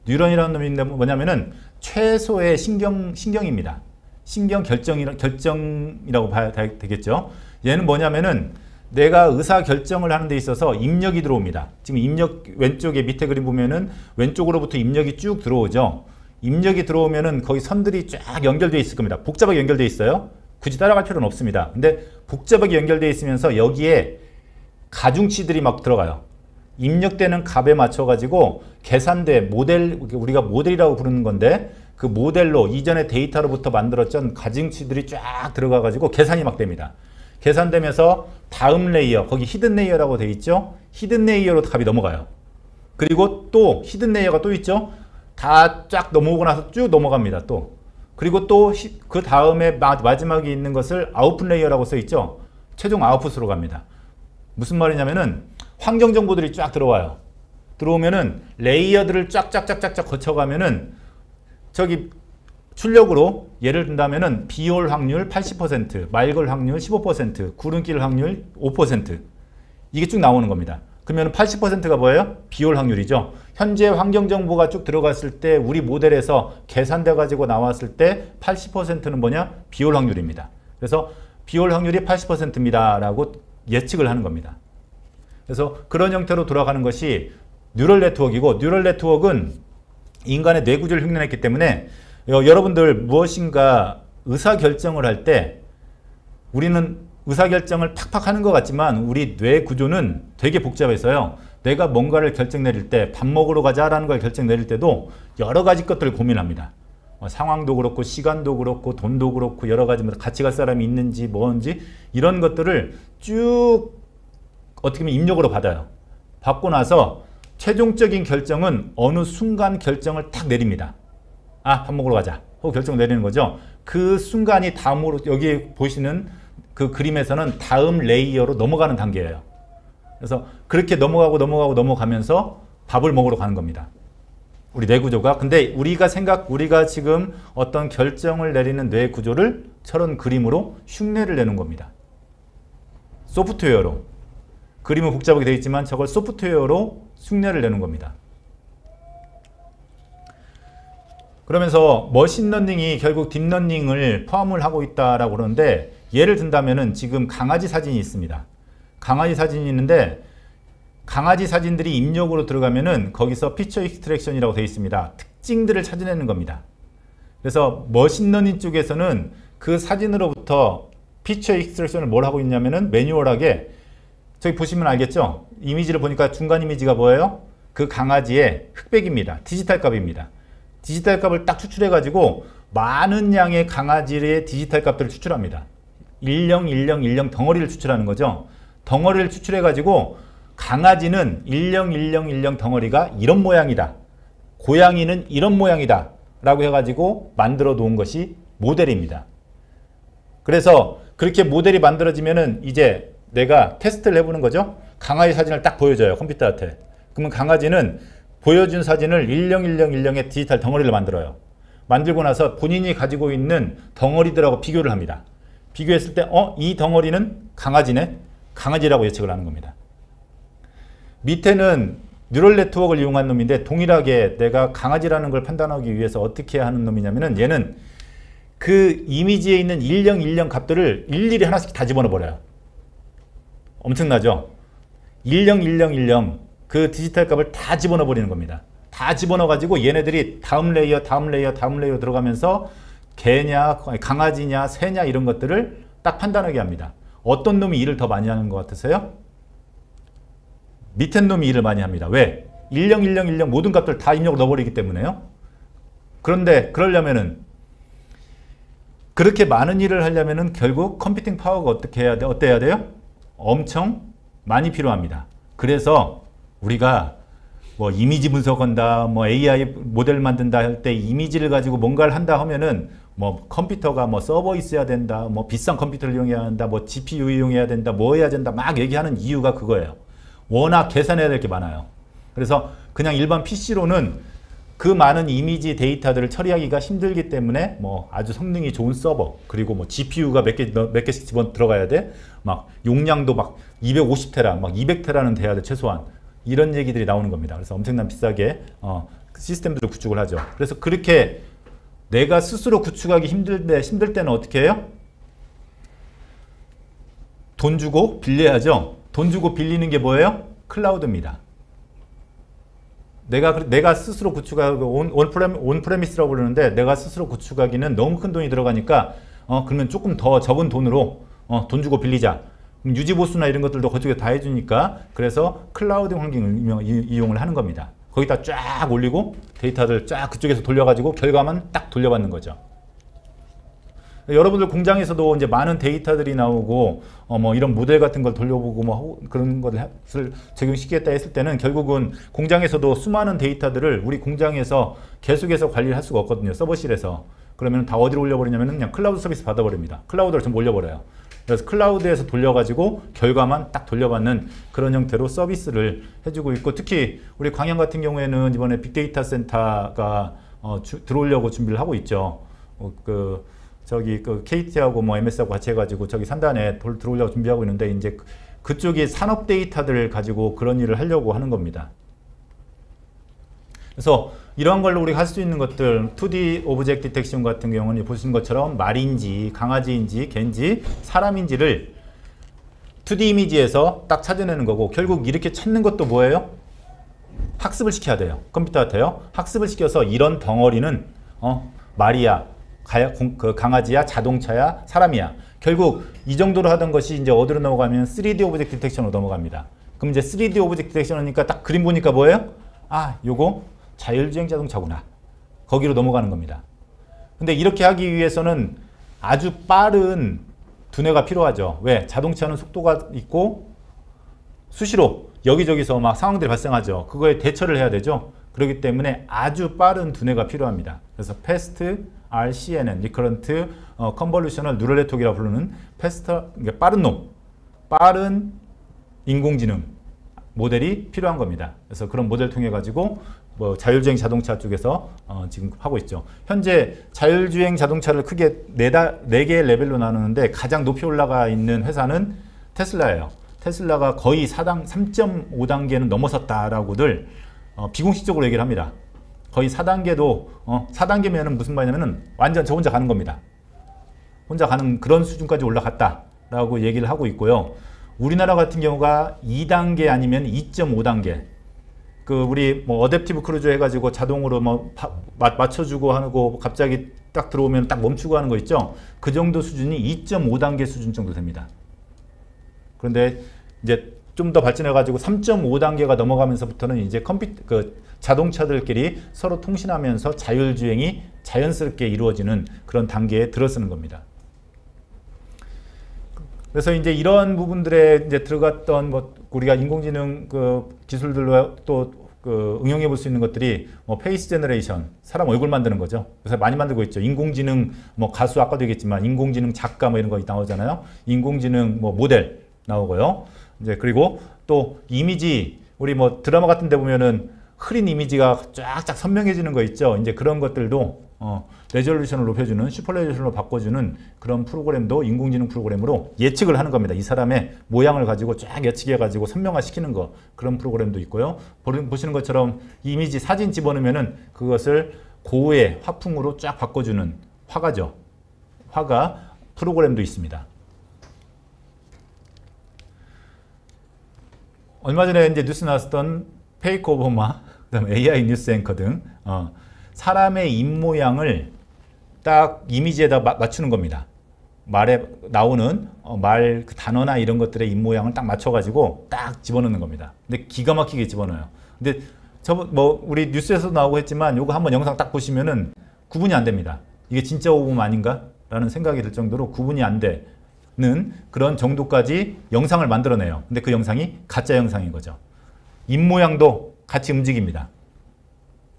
뉴런이라는 놈인데 뭐냐면은 최소의 신경입니다. 신경 결정이라고 봐야 되겠죠. 얘는 뭐냐면은 내가 의사 결정을 하는 데 있어서 입력이 들어옵니다. 지금 입력 왼쪽에 밑에 그림 보면은 왼쪽으로부터 입력이 쭉 들어오죠. 입력이 들어오면은 거기 선들이 쫙 연결되어 있을 겁니다. 복잡하게 연결되어 있어요. 굳이 따라갈 필요는 없습니다. 근데 복잡하게 연결되어 있으면서 여기에 가중치들이 막 들어가요. 입력되는 값에 맞춰 가지고 계산대 모델, 우리가 모델이라고 부르는 건데 그 모델로 이전의 데이터로부터 만들었던 가중치들이 쫙 들어가 가지고 계산이 막 됩니다. 계산되면서 다음 레이어, 거기 히든 레이어라고 되어 있죠. 히든 레이어로 값이 넘어가요. 그리고 또 히든 레이어가 또 있죠. 다 쫙 넘어오고 나서 쭉 넘어갑니다. 또 그리고 또 그 다음에 마지막에 있는 것을 아웃풋 레이어라고 써 있죠. 최종 아웃풋으로 갑니다. 무슨 말이냐면은 환경 정보들이 쫙 들어와요. 들어오면은 레이어들을 쫙쫙쫙쫙 거쳐가면은 저기 출력으로 예를 든다면은 비 올 확률 80%, 맑을 확률 15%, 구름 낄 확률 5% 이게 쭉 나오는 겁니다. 그러면 80%가 뭐예요? 비 올 확률이죠. 현재 환경 정보가 쭉 들어갔을 때 우리 모델에서 계산돼 가지고 나왔을 때 80%는 뭐냐? 비 올 확률입니다. 그래서 비 올 확률이 80%입니다 라고 예측을 하는 겁니다. 그래서 그런 형태로 돌아가는 것이 뉴럴 네트워크이고, 뉴럴 네트워크는 인간의 뇌구조를 흉내냈기 때문에 여러분들 무엇인가 의사결정을 할 때 우리는 의사결정을 팍팍 하는 것 같지만 우리 뇌 구조는 되게 복잡해서요. 내가 뭔가를 결정 내릴 때, 밥 먹으러 가자라는 걸 결정 내릴 때도 여러 가지 것들을 고민합니다. 상황도 그렇고 시간도 그렇고 돈도 그렇고 여러 가지 같이 갈 사람이 있는지 뭔지 이런 것들을 쭉 어떻게 보면 입력으로 받아요. 받고 나서 최종적인 결정은 어느 순간 결정을 탁 내립니다. 아, 밥 먹으러 가자 하고 결정 내리는 거죠. 그 순간이 다음으로 여기 보시는 그 그림에서는 다음 레이어로 넘어가는 단계예요. 그래서 그렇게 넘어가면서 밥을 먹으러 가는 겁니다. 우리 뇌 구조가. 근데 우리가 지금 어떤 결정을 내리는 뇌 구조를 저런 그림으로 흉내를 내는 겁니다. 소프트웨어로. 그림은 복잡하게 되어 있지만 저걸 소프트웨어로 흉내를 내는 겁니다. 그러면서 머신러닝이 결국 딥러닝을 포함을 하고 있다라고 그러는데, 예를 든다면은 지금 강아지 사진이 있습니다. 강아지 사진이 있는데 강아지 사진들이 입력으로 들어가면은 거기서 피처 익스트랙션이라고 되어 있습니다. 특징들을 찾아내는 겁니다. 그래서 머신러닝 쪽에서는 그 사진으로부터 피처 익스트랙션을 뭘 하고 있냐면은 매뉴얼하게, 저기 보시면 알겠죠? 이미지를 보니까 중간 이미지가 뭐예요? 그 강아지의 흑백입니다. 디지털 값입니다. 디지털 값을 딱 추출해 가지고 많은 양의 강아지의 디지털 값들을 추출합니다. 101010 덩어리를 추출하는 거죠. 덩어리를 추출해 가지고 강아지는 101010 덩어리가 이런 모양이다, 고양이는 이런 모양이다 라고 해가지고 만들어 놓은 것이 모델입니다. 그래서 그렇게 모델이 만들어지면은 이제 내가 테스트를 해보는 거죠. 강아지 사진을 딱 보여줘요, 컴퓨터한테. 그러면 강아지는 보여준 사진을 101010의 디지털 덩어리를 만들어요. 만들고 나서 본인이 가지고 있는 덩어리들하고 비교를 합니다. 비교했을 때 이 덩어리는 강아지네? 강아지라고 예측을 하는 겁니다. 밑에는 뉴럴 네트워크를 이용한 놈인데, 동일하게 내가 강아지라는 걸 판단하기 위해서 어떻게 하는 놈이냐면은, 얘는 그 이미지에 있는 1010 값들을 일일이 하나씩 다 집어넣어 버려요. 엄청나죠? 101010 그 디지털 값을 다 집어넣어 버리는 겁니다. 다 집어넣어 가지고 얘네들이 다음 레이어 들어가면서 개냐, 강아지냐, 새냐 이런 것들을 딱 판단하게 합니다. 어떤 놈이 일을 더 많이 하는 것 같으세요? 밑에 놈이 일을 많이 합니다. 왜? 101010 모든 값들 다 입력을 넣어버리기 때문에요. 그런데 그러려면은, 그렇게 많은 일을 하려면은 결국 컴퓨팅 파워가 어때야 돼요? 엄청 많이 필요합니다. 그래서 우리가 뭐 이미지 분석한다, 뭐 AI 모델 만든다 할 때 이미지를 가지고 뭔가를 한다 하면은 뭐 컴퓨터가 뭐 서버 있어야 된다, 뭐 비싼 컴퓨터를 이용해야 한다, 뭐 GPU 이용해야 된다, 뭐 해야 된다 막 얘기하는 이유가 그거예요. 워낙 계산해야 될 게 많아요. 그래서 그냥 일반 PC로는 그 많은 이미지 데이터들을 처리하기가 힘들기 때문에 뭐 아주 성능이 좋은 서버, 그리고 뭐 GPU가 몇 개씩 집어 들어가야 돼. 막 용량도 막 250테라, 막 200테라는 돼야 돼, 최소한. 이런 얘기들이 나오는 겁니다. 그래서 엄청난 비싸게 시스템들을 구축을 하죠. 그래서 그렇게 내가 스스로 구축하기 힘들 때는 어떻게 해요? 돈 주고 빌려야죠. 돈 주고 빌리는 게 뭐예요? 클라우드입니다. 내가 스스로 구축하고 온프레미스라고 부르는데, 내가 스스로 구축하기는 너무 큰 돈이 들어가니까 그러면 조금 더 적은 돈으로 돈 주고 빌리자. 유지보수나 이런 것들도 그쪽에 다 해주니까, 그래서 클라우드 환경을 이용을 하는 겁니다. 거기다 쫙 올리고 데이터들 쫙 그쪽에서 돌려가지고 결과만 딱 돌려받는 거죠. 여러분들 공장에서도 이제 많은 데이터들이 나오고 뭐 이런 모델 같은 걸 돌려보고 뭐 그런 것을 적용시키겠다 했을 때는 결국은 공장에서도 수많은 데이터들을 우리 공장에서 계속해서 관리를 할 수가 없거든요. 서버실에서. 그러면 다 어디로 올려버리냐면 그냥 클라우드 서비스 받아버립니다. 클라우드로 전부 올려버려요. 그래서 클라우드에서 돌려가지고 결과만 딱 돌려받는 그런 형태로 서비스를 해주고 있고, 특히 우리 광양 같은 경우에는 이번에 빅데이터 센터가 들어오려고 준비를 하고 있죠. 저기 KT하고 뭐 MS하고 같이 해가지고 저기 산단에 들어오려고 준비하고 있는데, 이제 그쪽이 산업 데이터들을 가지고 그런 일을 하려고 하는 겁니다. 그래서 이러한 걸로 우리가 할 수 있는 것들, 2D 오브젝트 디텍션 같은 경우는 보신 것처럼 말인지 강아지인지 개인지 사람인지를 2D 이미지에서 딱 찾아내는 거고 결국 이렇게 찾는 것도 뭐예요? 학습을 시켜야 돼요. 컴퓨터한테요. 학습을 시켜서 이런 덩어리는 말이야, 강아지야, 자동차야, 사람이야. 결국 이 정도로 하던 것이 이제 어디로 넘어가면 3D 오브젝트 디텍션으로 넘어갑니다. 그럼 이제 3D 오브젝트 디텍션이니까 딱 그림 보니까 뭐예요? 아, 요거 자율주행 자동차구나. 거기로 넘어가는 겁니다. 근데 이렇게 하기 위해서는 아주 빠른 두뇌가 필요하죠. 왜? 자동차는 속도가 있고 수시로 여기저기서 막 상황들이 발생하죠. 그거에 대처를 해야 되죠. 그렇기 때문에 아주 빠른 두뇌가 필요합니다. 그래서 패스트 RCNN, 리커런트 컨볼루셔널 뉴럴 네트워크라고 부르는 패스트, 빠른 놈, 빠른 인공지능 모델이 필요한 겁니다. 그래서 그런 모델 통해 가지고 뭐 자율주행 자동차 쪽에서 지금 하고 있죠. 현재 자율주행 자동차를 크게 네 개의 레벨로 나누는데 가장 높이 올라가 있는 회사는 테슬라예요. 테슬라가 거의 3.5단계는 넘어섰다라고들 비공식적으로 얘기를 합니다. 거의 4단계도 4단계면은 무슨 말이냐면은 완전 저 혼자 가는 겁니다. 혼자 가는 그런 수준까지 올라갔다라고 얘기를 하고 있고요. 우리나라 같은 경우가 2단계 아니면 2.5단계. 그 우리 뭐 어댑티브 크루즈 해가지고 자동으로 뭐 맞춰주고 하고 갑자기 딱 들어오면 딱 멈추고 하는 거 있죠. 그 정도 수준이 2.5단계 수준 정도 됩니다. 그런데 이제 좀 더 발전해가지고 3.5단계가 넘어가면서부터는 이제 자동차들끼리 서로 통신하면서 자율주행이 자연스럽게 이루어지는 그런 단계에 들어서는 겁니다. 그래서 이제 이런 부분들에 이제 들어갔던 뭐 우리가 인공지능 기술들로 또 응용해 볼 수 있는 것들이 뭐 페이스 제너레이션, 사람 얼굴 만드는 거죠. 그래서 많이 만들고 있죠. 인공지능 뭐 가수 아까도 얘기했지만 인공지능 작가 뭐 이런 거 나오잖아요. 인공지능 뭐 모델 나오고요. 이제 그리고 또 이미지, 우리 뭐 드라마 같은 데 보면은 흐린 이미지가 쫙쫙 선명해지는 거 있죠. 이제 그런 것들도 레졸루션을 높여주는, 슈퍼 레졸루션으로 바꿔주는 그런 프로그램도 인공지능 프로그램으로 예측을 하는 겁니다. 이 사람의 모양을 가지고 쫙 예측해가지고 선명화시키는 거, 그런 프로그램도 있고요. 보시는 것처럼 이미지, 사진 집어넣으면은 그것을 고의 화풍으로 쫙 바꿔주는 화가죠. 화가 프로그램도 있습니다. 얼마 전에 이제 뉴스 나왔던 페이크 오바마, 그다음에 AI 뉴스 앵커 등 사람의 입모양을 딱 이미지에다 맞추는 겁니다. 말에 나오는 그 단어나 이런 것들의 입모양을 딱 맞춰가지고 딱 집어넣는 겁니다. 근데 기가 막히게 집어넣어요. 근데 뭐 우리 뉴스에서도 나오고 했지만 요거 한번 영상 딱 보시면은 구분이 안 됩니다. 이게 진짜 오바마 아닌가? 라는 생각이 들 정도로 구분이 안 되는 그런 정도까지 영상을 만들어내요. 근데 그 영상이 가짜 영상인 거죠. 입모양도 같이 움직입니다.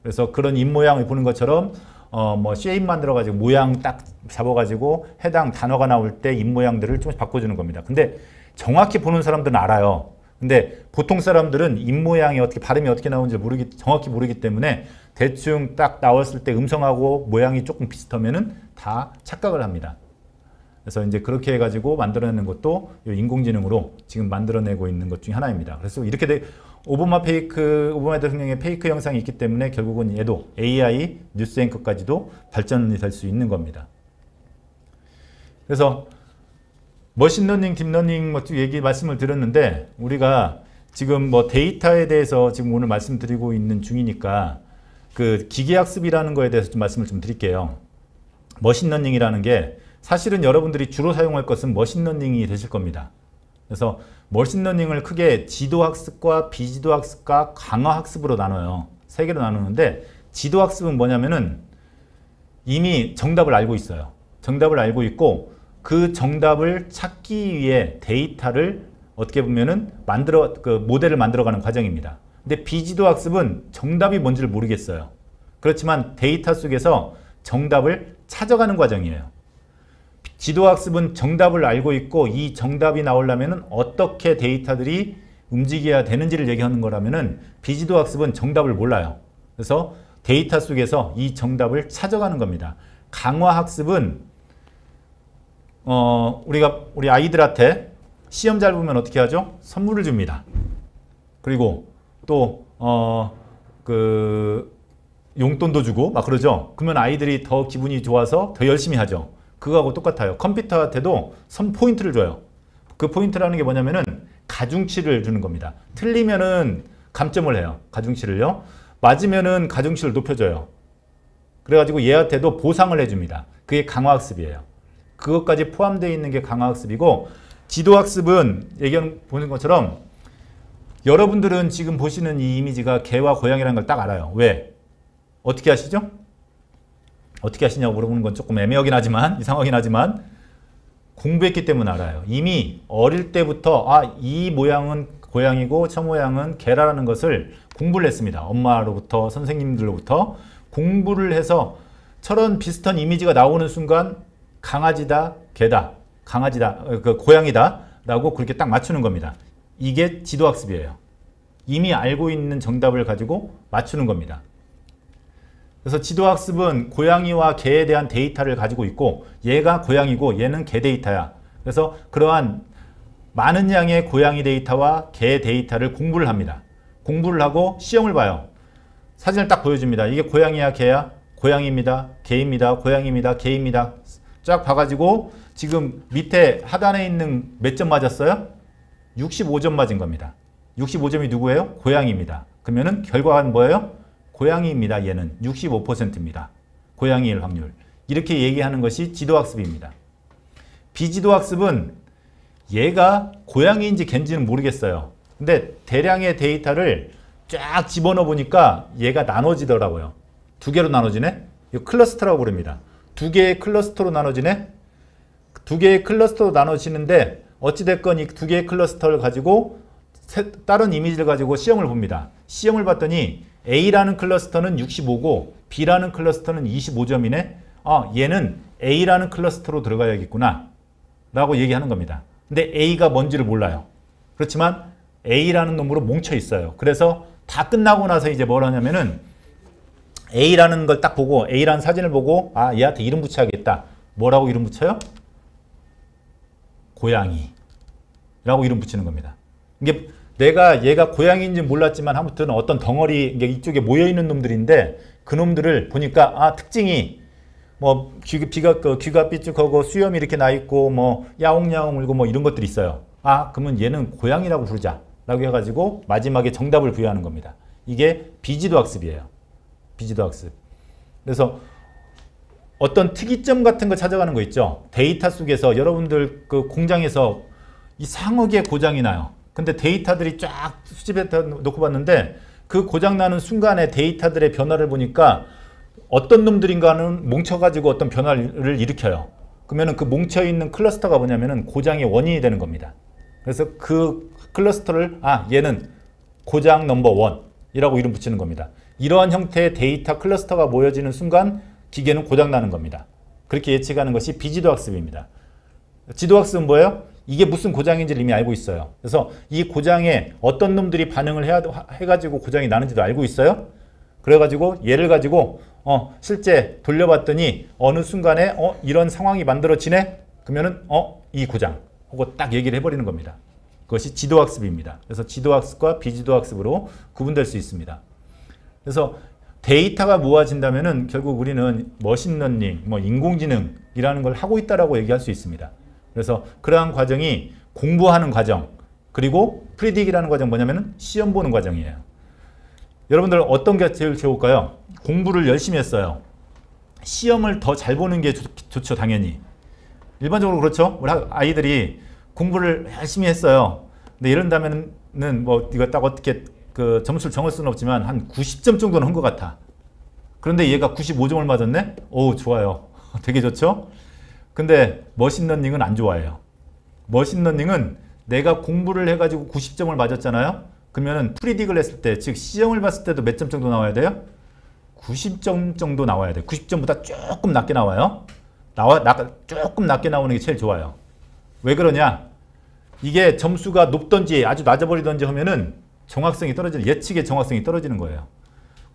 그래서 그런 입모양을 보는 것처럼 뭐 쉐입 만들어가지고 모양 딱 잡아가지고 해당 단어가 나올 때 입모양들을 좀 바꿔주는 겁니다. 근데 정확히 보는 사람들은 알아요. 근데 보통 사람들은 입모양이 어떻게, 발음이 어떻게 나오는지 정확히 모르기 때문에 대충 딱 나왔을 때 음성하고 모양이 조금 비슷하면은 다 착각을 합니다. 그래서 이제 그렇게 해가지고 만들어내는 것도 인공지능으로 지금 만들어내고 있는 것 중에 하나입니다. 그래서 이렇게 오바마 대통령의 페이크 영상이 있기 때문에 결국은 얘도 AI 뉴스 앵커까지도 발전이 될 수 있는 겁니다. 그래서 머신러닝, 딥러닝 말씀을 드렸는데 우리가 지금 뭐 데이터에 대해서 지금 오늘 말씀드리고 있는 중이니까 그 기계학습이라는 거에 대해서 좀 말씀을 좀 드릴게요. 머신러닝이라는 게 사실은 여러분들이 주로 사용할 것은 머신러닝이 되실 겁니다. 그래서 머신러닝을 크게 지도학습과 비지도학습과 강화학습으로 나눠요. 세 개로 나누는데 지도학습은 뭐냐면은 이미 정답을 알고 있어요. 정답을 알고 있고 그 정답을 찾기 위해 데이터를 어떻게 보면은 모델을 만들어가는 과정입니다. 근데 비지도학습은 정답이 뭔지를 모르겠어요. 그렇지만 데이터 속에서 정답을 찾아가는 과정이에요. 지도학습은 정답을 알고 있고 이 정답이 나오려면 어떻게 데이터들이 움직여야 되는지를 얘기하는 거라면은 비지도학습은 정답을 몰라요. 그래서 데이터 속에서 이 정답을 찾아가는 겁니다. 강화학습은 우리 아이들한테 시험 잘 보면 어떻게 하죠? 선물을 줍니다. 그리고 또 용돈도 주고 막 그러죠. 그러면 아이들이 더 기분이 좋아서 더 열심히 하죠. 그거하고 똑같아요. 컴퓨터한테도 포인트를 줘요. 그 포인트라는 게 뭐냐면은 가중치를 주는 겁니다. 틀리면은 감점을 해요. 가중치를요. 맞으면은 가중치를 높여줘요. 그래가지고 얘한테도 보상을 해줍니다. 그게 강화학습이에요. 그것까지 포함되어 있는 게 강화학습이고, 지도학습은 예견 보는 것처럼 여러분들은 지금 보시는 이 이미지가 개와 고양이라는 걸 딱 알아요. 왜? 어떻게 아시죠? 어떻게 아시냐고 물어보는 건 조금 애매하긴 하지만, 이상하긴 하지만 공부했기 때문에 알아요. 이미 어릴 때부터 이 모양은 고양이고 저 모양은 개라는 것을 공부를 했습니다. 엄마로부터 선생님들로부터 공부를 해서 저런 비슷한 이미지가 나오는 순간 강아지다, 개다, 강아지다, 고양이다 라고 그렇게 딱 맞추는 겁니다. 이게 지도학습이에요. 이미 알고 있는 정답을 가지고 맞추는 겁니다. 그래서 지도학습은 고양이와 개에 대한 데이터를 가지고 있고, 얘가 고양이고 얘는 개 데이터야. 그래서 그러한 많은 양의 고양이 데이터와 개 데이터를 공부를 합니다. 공부를 하고 시험을 봐요. 사진을 딱 보여줍니다. 이게 고양이야, 개야? 고양이입니다. 개입니다. 고양이입니다. 개입니다. 쫙 봐가지고 지금 밑에 하단에 있는 몇 점 맞았어요? 65점 맞은 겁니다. 65점이 누구예요? 고양이입니다. 그러면은 결과가 뭐예요? 고양이입니다. 얘는 65%입니다. 고양이일 확률. 이렇게 얘기하는 것이 지도학습입니다. 비지도학습은 얘가 고양이인지 갠지는 모르겠어요. 근데 대량의 데이터를 쫙 집어넣어 보니까 얘가 나눠지더라고요. 두 개로 나눠지네? 이거 클러스터라고 부릅니다. 두 개의 클러스터로 나눠지네? 두 개의 클러스터로 나눠지는데 어찌됐건 이 두 개의 클러스터를 가지고 다른 이미지를 가지고 시험을 봅니다. 시험을 봤더니 A라는 클러스터는 65고 B라는 클러스터는 25점이네? 얘는 A라는 클러스터로 들어가야겠구나 라고 얘기하는 겁니다. 근데 A가 뭔지를 몰라요. 그렇지만 A라는 놈으로 뭉쳐 있어요. 그래서 다 끝나고 나서 이제 뭘 하냐면은 A라는 걸 딱 보고, A라는 사진을 보고, 얘한테 이름 붙여야겠다. 뭐라고 이름 붙여요? 고양이 라고 이름 붙이는 겁니다. 이게 내가 얘가 고양이인지 몰랐지만 아무튼 어떤 덩어리, 이쪽에 모여있는 놈들인데 그 놈들을 보니까 특징이 뭐 귀가 삐죽하고 수염이 이렇게 나 있고 뭐 야옹야옹 울고 뭐 이런 것들이 있어요. 그러면 얘는 고양이라고 부르자 라고 해가지고 마지막에 정답을 부여하는 겁니다. 이게 비지도학습이에요. 비지도학습. 그래서 어떤 특이점 같은 거 찾아가는 거 있죠. 데이터 속에서 여러분들 그 공장에서 이상하게 고장이 나요. 근데 데이터들이 쫙 수집해 놓고 봤는데 그 고장나는 순간에 데이터들의 변화를 보니까 어떤 놈들인가는 뭉쳐가지고 어떤 변화를 일으켜요. 그러면 그 뭉쳐있는 클러스터가 뭐냐면은 고장의 원인이 되는 겁니다. 그래서 그 클러스터를 얘는 고장 넘버 원이라고 이름 붙이는 겁니다. 이러한 형태의 데이터 클러스터가 모여지는 순간 기계는 고장나는 겁니다. 그렇게 예측하는 것이 비지도학습입니다. 지도학습은 뭐예요? 이게 무슨 고장인지를 이미 알고 있어요. 그래서 이 고장에 어떤 놈들이 반응을 해가지고 고장이 나는지도 알고 있어요. 그래가지고 얘를 가지고 실제 돌려봤더니 어느 순간에 이런 상황이 만들어지네? 그러면은 이 고장 하고 딱 얘기를 해버리는 겁니다. 그것이 지도학습입니다. 그래서 지도학습과 비지도학습으로 구분될 수 있습니다. 그래서 데이터가 모아진다면은 결국 우리는 머신러닝, 인공지능이라는 걸 하고 있다라고 얘기할 수 있습니다. 그래서 그러한 과정이 공부하는 과정, 그리고 프리딕이라는 과정 뭐냐면은 시험 보는 과정이에요. 여러분들 어떤 게 제일 좋을까요? 공부를 열심히 했어요. 시험을 더 잘 보는 게 좋죠, 당연히. 일반적으로 그렇죠. 우리 아이들이 공부를 열심히 했어요. 근데 이런다면은 이거 딱 어떻게 그 점수를 정할 수는 없지만 한 90점 정도는 한 것 같아. 그런데 얘가 95점을 맞았네? 오, 좋아요. 되게 좋죠? 근데 머신러닝은 안 좋아해요. 머신러닝은 내가 공부를 해가지고 90점을 맞았잖아요? 그러면은 프리딕을 했을 때, 즉 시험을 봤을 때도 몇 점 정도 나와야 돼요? 90점 정도 나와야 돼요. 90점보다 조금 낮게 나와요. 조금 낮게 나오는 게 제일 좋아요. 왜 그러냐? 이게 점수가 높던지 아주 낮아버리던지 하면은 예측의 정확성이 떨어지는 거예요.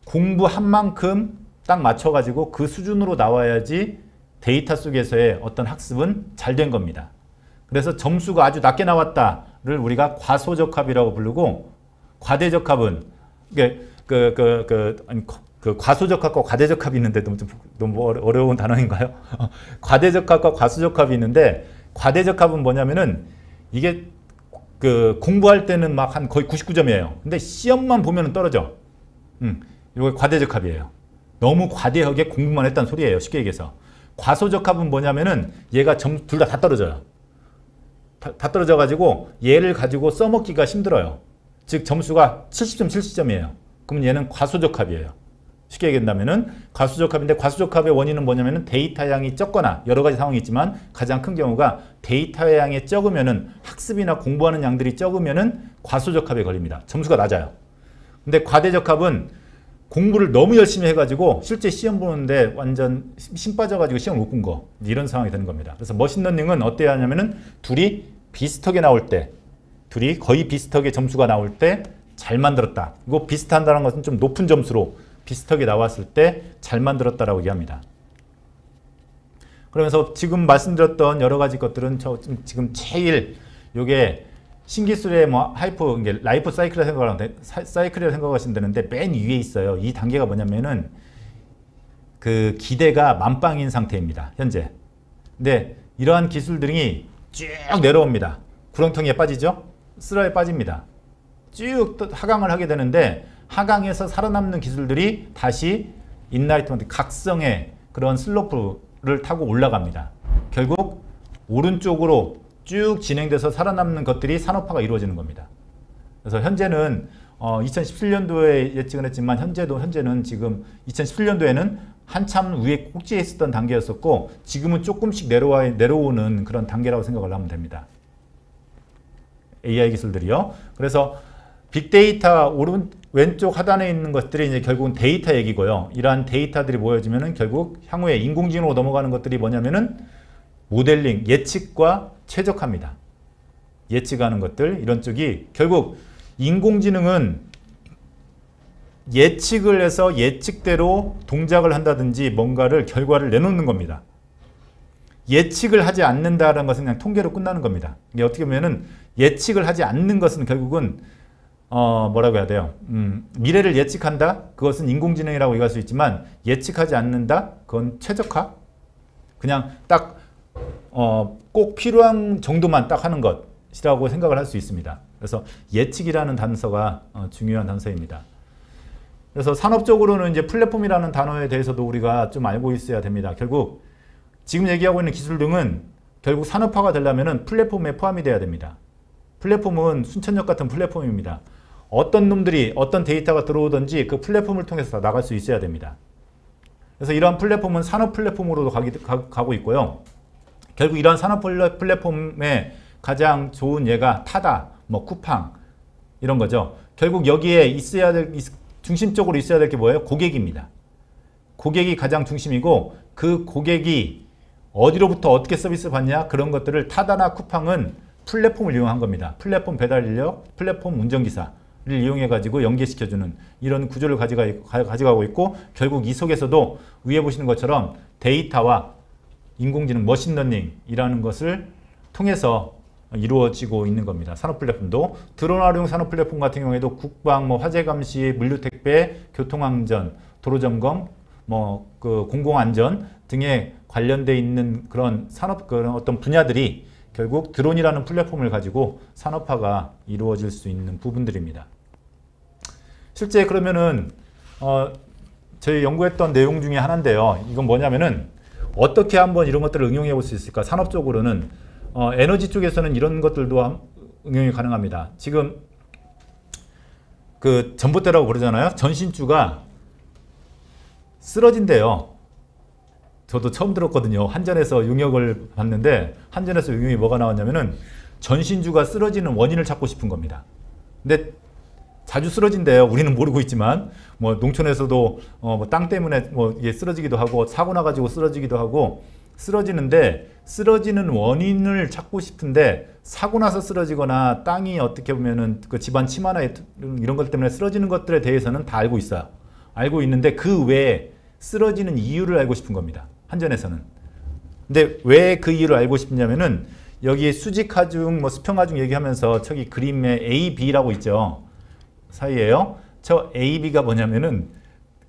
공부한 만큼 딱 맞춰가지고 그 수준으로 나와야지 데이터 속에서의 어떤 학습은 잘 된 겁니다. 그래서 점수가 아주 낮게 나왔다를 우리가 과소적합이라고 부르고, 과대적합은 과소적합과 과대적합이 있는데 너무 어려운 단어인가요? 과대적합과 과소적합이 있는데, 과대적합은 뭐냐면은 이게 그 공부할 때는 막 한 거의 99점이에요. 근데 시험만 보면 떨어져. 이거 과대적합이에요. 너무 과대하게 공부만 했다는 소리예요. 쉽게 얘기해서. 과소적합은 뭐냐면은 얘가 둘 다 떨어져요. 다 떨어져가지고 얘를 가지고 써먹기가 힘들어요. 즉 점수가 70점, 70점이에요. 그러면 얘는 과소적합이에요. 쉽게 얘기한다면은 과소적합인데 과소적합의 원인은 뭐냐면은 데이터 양이 적거나 여러 가지 상황이 있지만 가장 큰 경우가 데이터 양이 적으면은 학습이나 공부하는 양들이 적으면은 과소적합에 걸립니다. 점수가 낮아요. 근데 과대적합은 공부를 너무 열심히 해가지고 실제 시험 보는데 완전 심 빠져가지고 시험을 못 본 거 이런 상황이 되는 겁니다. 그래서 머신러닝은 어때야 하냐면은 둘이 비슷하게 나올 때 둘이 거의 비슷하게 점수가 나올 때 잘 만들었다. 이거 비슷한다는 것은 좀 높은 점수로 비슷하게 나왔을 때 잘 만들었다라고 얘기합니다. 그러면서 지금 말씀드렸던 여러 가지 것들은 지금 제일 요게 신기술의 뭐 라이프 사이클이라고 생각하시면 되는데 맨 위에 있어요. 이 단계가 뭐냐면은 그 기대가 만빵인 상태입니다. 현재. 근데 이러한 기술들이 쭉 내려옵니다. 구렁텅이에 빠지죠? 쓰라에 빠집니다. 쭉 하강을 하게 되는데 하강에서 살아남는 기술들이 다시 인라이트먼트 각성의 그런 슬로프를 타고 올라갑니다. 결국 오른쪽으로 쭉 진행돼서 살아남는 것들이 산업화가 이루어지는 겁니다. 그래서 현재는 2017년도에 예측을 했지만 현재는 지금 2017년도에는 한참 위에 꼭지에 있었던 단계였었고 지금은 조금씩 내려오는 그런 단계라고 생각을 하면 됩니다. AI 기술들이요. 그래서 빅데이터 왼쪽 하단에 있는 것들이 이제 결국은 데이터 얘기고요. 이러한 데이터들이 모여지면은 결국 향후에 인공지능으로 넘어가는 것들이 뭐냐면은 모델링, 예측과 최적화입니다. 예측하는 것들 이런 쪽이 결국 인공지능은 예측을 해서 예측대로 동작을 한다든지 뭔가를 결과를 내놓는 겁니다. 예측을 하지 않는다는 것은 그냥 통계로 끝나는 겁니다. 이게 어떻게 보면은 예측을 하지 않는 것은 결국은 뭐라고 해야 돼요? 미래를 예측한다? 그것은 인공지능이라고 얘기할 수 있지만 예측하지 않는다? 그건 최적화? 그냥 딱 꼭 필요한 정도만 딱 하는 것이라고 생각을 할 수 있습니다. 그래서 예측이라는 단서가 중요한 단서입니다. 그래서 산업적으로는 이제 플랫폼이라는 단어에 대해서도 우리가 좀 알고 있어야 됩니다. 결국 지금 얘기하고 있는 기술 등은 결국 산업화가 되려면 플랫폼에 포함이 돼야 됩니다. 플랫폼은 순천역 같은 플랫폼입니다. 어떤 놈들이 어떤 데이터가 들어오든지 그 플랫폼을 통해서 나갈 수 있어야 됩니다. 그래서 이러한 플랫폼은 산업 플랫폼으로도 가고 있고요. 결국 이러한 산업 플랫폼의 가장 좋은 예가 타다, 뭐 쿠팡 이런 거죠. 결국 여기에 있어야 될 중심적으로 있어야 될 게 뭐예요? 고객입니다. 고객이 가장 중심이고 그 고객이 어디로부터 어떻게 서비스 받냐 그런 것들을 타다나 쿠팡은 플랫폼을 이용한 겁니다. 플랫폼 배달 인력, 플랫폼 운전기사를 이용해 가지고 연계시켜주는 이런 구조를 가져가고 있고 결국 이 속에서도 위에 보시는 것처럼 데이터와 인공지능, 머신러닝이라는 것을 통해서 이루어지고 있는 겁니다. 산업 플랫폼도 드론 활용 산업 플랫폼 같은 경우에도 국방, 화재 감시, 물류 택배, 교통안전, 도로 점검, 그 공공안전 등에 관련돼 있는 그런 산업 그런 어떤 분야들이 결국 드론이라는 플랫폼을 가지고 산업화가 이루어질 수 있는 부분들입니다. 실제 그러면은 저희 연구했던 내용 중에 하나인데요. 이건 뭐냐면은 어떻게 한번 이런 것들을 응용해 볼 수 있을까? 산업적으로는 에너지 쪽에서는 이런 것들도 응용이 가능합니다. 지금 그 전봇대라고 그러잖아요. 전신주가 쓰러진대요. 저도 처음 들었거든요. 한전에서 용역을 봤는데 한전에서 용역이 뭐가 나왔냐면은 전신주가 쓰러지는 원인을 찾고 싶은 겁니다. 근데 자주 쓰러진대요. 우리는 모르고 있지만 뭐 농촌에서도 땅 때문에 이게 쓰러지기도 하고 사고 나가지고 쓰러지기도 하고 쓰러지는데 쓰러지는 원인을 찾고 싶은데 사고 나서 쓰러지거나 땅이 어떻게 보면은 그 집안 침하나 이런 것 때문에 쓰러지는 것들에 대해서는 다 알고 있어요. 알고 있는데 그 외에 쓰러지는 이유를 알고 싶은 겁니다. 한전에서는. 근데 왜 그 이유를 알고 싶냐면은 여기 수직하중, 수평하중 얘기하면서 저기 그림에 A, B라고 있죠. 사이에요. 저 A, B가 뭐냐면은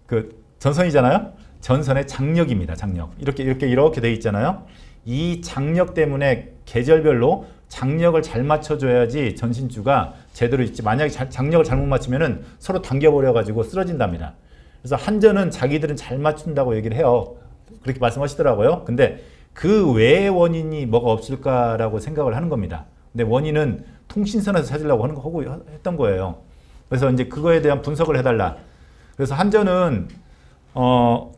그 전선이잖아요. 전선의 장력입니다. 장력. 이렇게 돼 있잖아요. 이 장력 때문에 계절별로 장력을 잘 맞춰줘야지 전신주가 제대로 있지. 만약에 장력을 잘못 맞추면은 서로 당겨버려가지고 쓰러진답니다. 그래서 한전은 자기들은 잘 맞춘다고 얘기를 해요. 그렇게 말씀하시더라고요. 근데 그 외의 원인이 뭐가 없을까라고 생각을 하는 겁니다. 근데 원인은 통신선에서 찾으려고 했던 거예요. 그래서 이제 그거에 대한 분석을 해달라. 그래서 한전은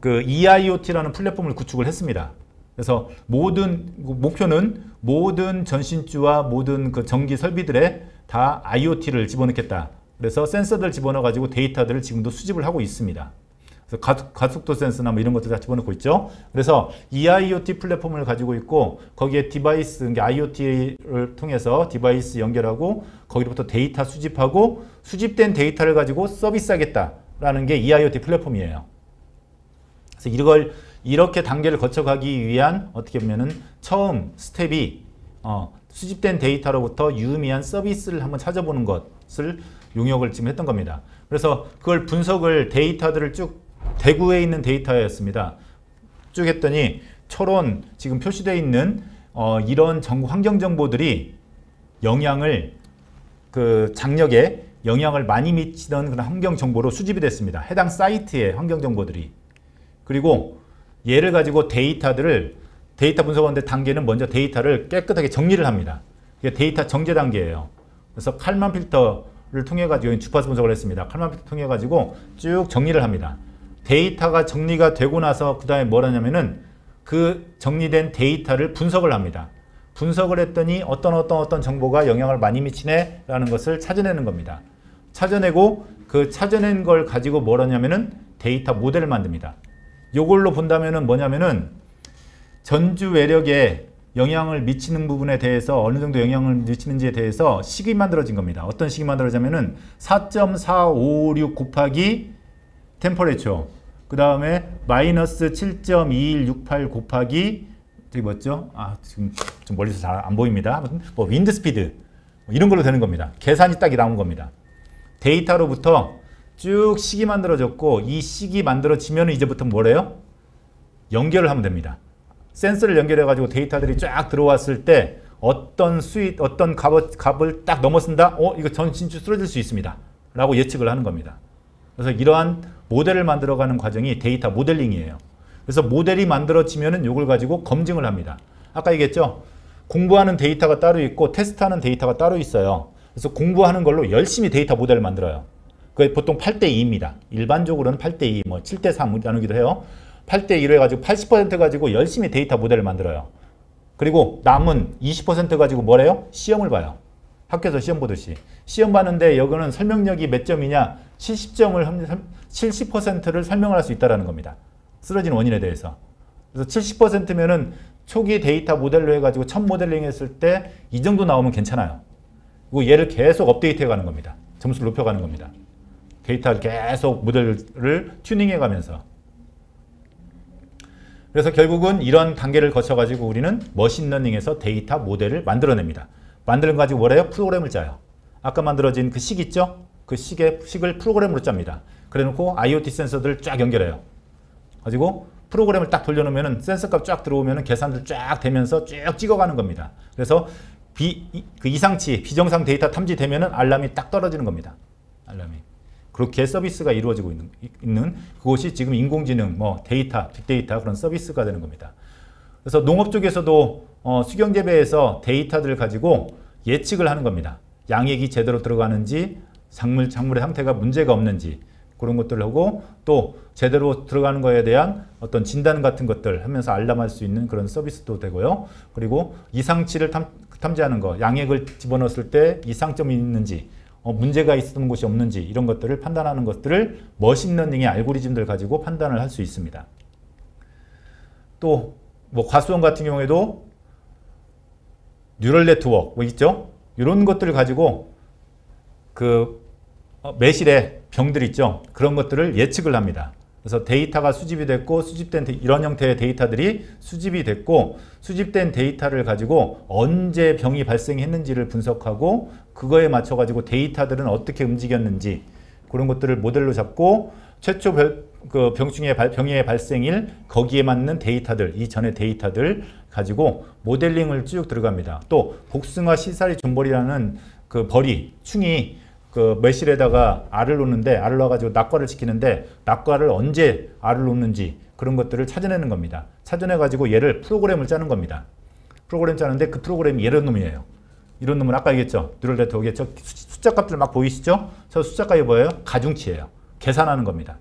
그 EIoT라는 플랫폼을 구축을 했습니다. 그래서 목표는 모든 전신주와 모든 그 전기 설비들에 다 IoT를 집어넣겠다. 그래서 센서들 집어넣어가지고 데이터들을 지금도 수집을 하고 있습니다. 그래서 가속도 센서나 뭐 이런 것들 다 집어넣고 있죠. 그래서 EIoT 플랫폼을 가지고 있고 거기에 디바이스, 그러니까 IoT를 통해서 디바이스 연결하고 거기로부터 데이터 수집하고 수집된 데이터를 가지고 서비스하겠다라는 게 EIoT 플랫폼이에요. 그래서 이걸 이렇게 단계를 거쳐가기 위한 어떻게 보면은 처음 스텝이 수집된 데이터로부터 유의미한 서비스를 한번 찾아보는 것을 용역을 지금 했던 겁니다. 그래서 그걸 분석을 데이터들을 쭉 대구에 있는 데이터였습니다. 쭉 했더니 초론 지금 표시되어 있는 이런 환경 정보들이 영향을 그 장력에 영향을 많이 미치던 그런 환경 정보로 수집이 됐습니다. 해당 사이트의 환경 정보들이. 그리고 얘를 가지고 데이터 분석하는데 단계는 먼저 데이터를 깨끗하게 정리를 합니다. 이게 데이터 정제 단계예요. 그래서 칼만 필터를 통해 가지고 주파수 분석을 했습니다. 칼만 필터 통해 가지고 쭉 정리를 합니다. 데이터가 정리가 되고 나서 그 다음에 뭘 하냐면은 그 정리된 데이터를 분석을 합니다. 분석을 했더니 어떤 정보가 영향을 많이 미치네 라는 것을 찾아내는 겁니다. 찾아내고 그 찾아낸 걸 가지고 뭘 하냐면은 데이터 모델을 만듭니다. 요걸로 본다면은 뭐냐면은 전주 외력에 영향을 미치는 부분에 대해서 어느 정도 영향을 미치는지에 대해서 식이 만들어진 겁니다. 어떤 식이 만들어지냐면은 4.456 곱하기 템퍼레처, 그 다음에 마이너스 7.2168 곱하기 저기 뭐죠? 지금 좀 멀리서 잘 안 보입니다. 뭐 윈드 스피드 이런 걸로 되는 겁니다. 계산이 딱 나온 겁니다. 데이터로부터 쭉 식이 만들어졌고 이 식이 만들어지면 이제부터 뭐래요? 연결을 하면 됩니다. 센서를 연결해 가지고 데이터들이 쫙 들어왔을 때 어떤 값을 딱 넘어선다? 이거 전신주 쓰러질 수 있습니다. 라고 예측을 하는 겁니다. 그래서 이러한 모델을 만들어가는 과정이 데이터 모델링이에요. 그래서 모델이 만들어지면은 이걸 가지고 검증을 합니다. 아까 얘기했죠? 공부하는 데이터가 따로 있고 테스트하는 데이터가 따로 있어요. 그래서 공부하는 걸로 열심히 데이터 모델을 만들어요. 그게 보통 8대2입니다. 일반적으로는 8대2, 뭐 7대3 나누기도 해요. 8대2로 해가지고 80% 가지고 열심히 데이터 모델을 만들어요. 그리고 남은 20% 가지고 뭐래요? 시험을 봐요. 학교에서 시험 보듯이. 시험 봤는데 여기는 설명력이 몇 점이냐? 70%를 설명을 할 수 있다는 겁니다. 쓰러진 원인에 대해서. 그래서 70%면은 초기 데이터 모델로 해가지고 첫 모델링 했을 때 이 정도 나오면 괜찮아요. 그리고 얘를 계속 업데이트 해가는 겁니다. 점수를 높여가는 겁니다. 데이터를 계속 모델을 튜닝해 가면서. 그래서 결국은 이런 단계를 거쳐가지고 우리는 머신러닝에서 데이터 모델을 만들어냅니다. 만들어 가지고 뭐래요? 프로그램을 짜요. 아까 만들어진 그 식 있죠? 그 식을 프로그램으로 짭니다. 그래 놓고 IoT 센서들을 쫙 연결해요. 가지고 프로그램을 딱 돌려놓으면 센서 값 쫙 들어오면 계산들 쫙 되면서 쭉 찍어가는 겁니다. 그래서 그 이상치, 비정상 데이터 탐지되면 알람이 딱 떨어지는 겁니다. 알람이. 그렇게 서비스가 이루어지고 있는 그것이 지금 인공지능, 데이터, 빅데이터 그런 서비스가 되는 겁니다. 그래서 농업 쪽에서도 수경재배에서 데이터들을 가지고 예측을 하는 겁니다. 양액이 제대로 들어가는지, 작물의 상태가 문제가 없는지 그런 것들을 하고 또 제대로 들어가는 거에 대한 어떤 진단 같은 것들 하면서 알람할 수 있는 그런 서비스도 되고요. 그리고 이상치를 탐지하는 거, 양액을 집어넣었을 때 이상점이 있는지 문제가 있었던 곳이 없는지 이런 것들을 판단하는 것들을 머신러닝의 알고리즘들 가지고 판단을 할 수 있습니다. 또 뭐 과수원 같은 경우에도 뉴럴 네트워크 뭐 있죠? 이런 것들을 가지고 그 매실의 병들 있죠? 그런 것들을 예측을 합니다. 그래서 데이터가 수집이 됐고 수집된 이런 형태의 데이터들이 수집이 됐고 수집된 데이터를 가지고 언제 병이 발생했는지를 분석하고 그거에 맞춰 가지고 데이터들은 어떻게 움직였는지 그런 것들을 모델로 잡고 최초 그 병의 발생일 거기에 맞는 데이터들, 이전의 데이터들 가지고 모델링을 쭉 들어갑니다. 또 복숭아 시사리 존벌이라는 그 벌이, 충이 그 매실에다가 알을 놓는데, 알을 넣어가지고 낙과를 시키는데 낙과를 언제 알을 놓는지 그런 것들을 찾아내는 겁니다. 찾아내가지고 얘를 프로그램을 짜는 겁니다. 프로그램 짜는데 그 프로그램이 이런 놈이에요. 이런 놈은 아까 얘기했죠. 뉴럴 네트워크에 저 숫자 값들 막 보이시죠? 저 숫자 값이 뭐예요? 가중치예요. 계산하는 겁니다.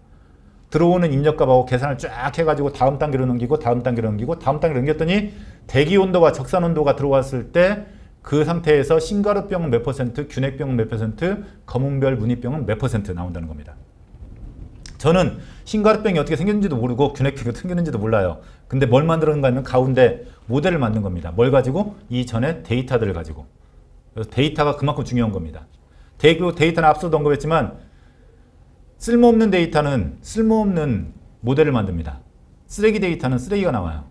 들어오는 입력값하고 계산을 쫙 해가지고 다음 단계로 넘기고 다음 단계로 넘기고 다음 단계로 넘겼더니 대기 온도와 적산 온도가 들어왔을 때 그 상태에서 싱가루병은 몇 퍼센트, 균핵병은 몇 퍼센트, 검은별 무늬병은 몇 퍼센트 나온다는 겁니다. 저는 싱가루병이 어떻게 생겼는지도 모르고 균핵병이 어떻게 생겼는지도 몰라요. 근데 뭘 만들었는가 하면 가운데 모델을 만든 겁니다. 뭘 가지고? 이전에 데이터들을 가지고. 그래서 데이터가 그만큼 중요한 겁니다. 데이터는 앞서도 언급했지만 쓸모없는 데이터는 쓸모없는 모델을 만듭니다. 쓰레기 데이터는 쓰레기가 나와요.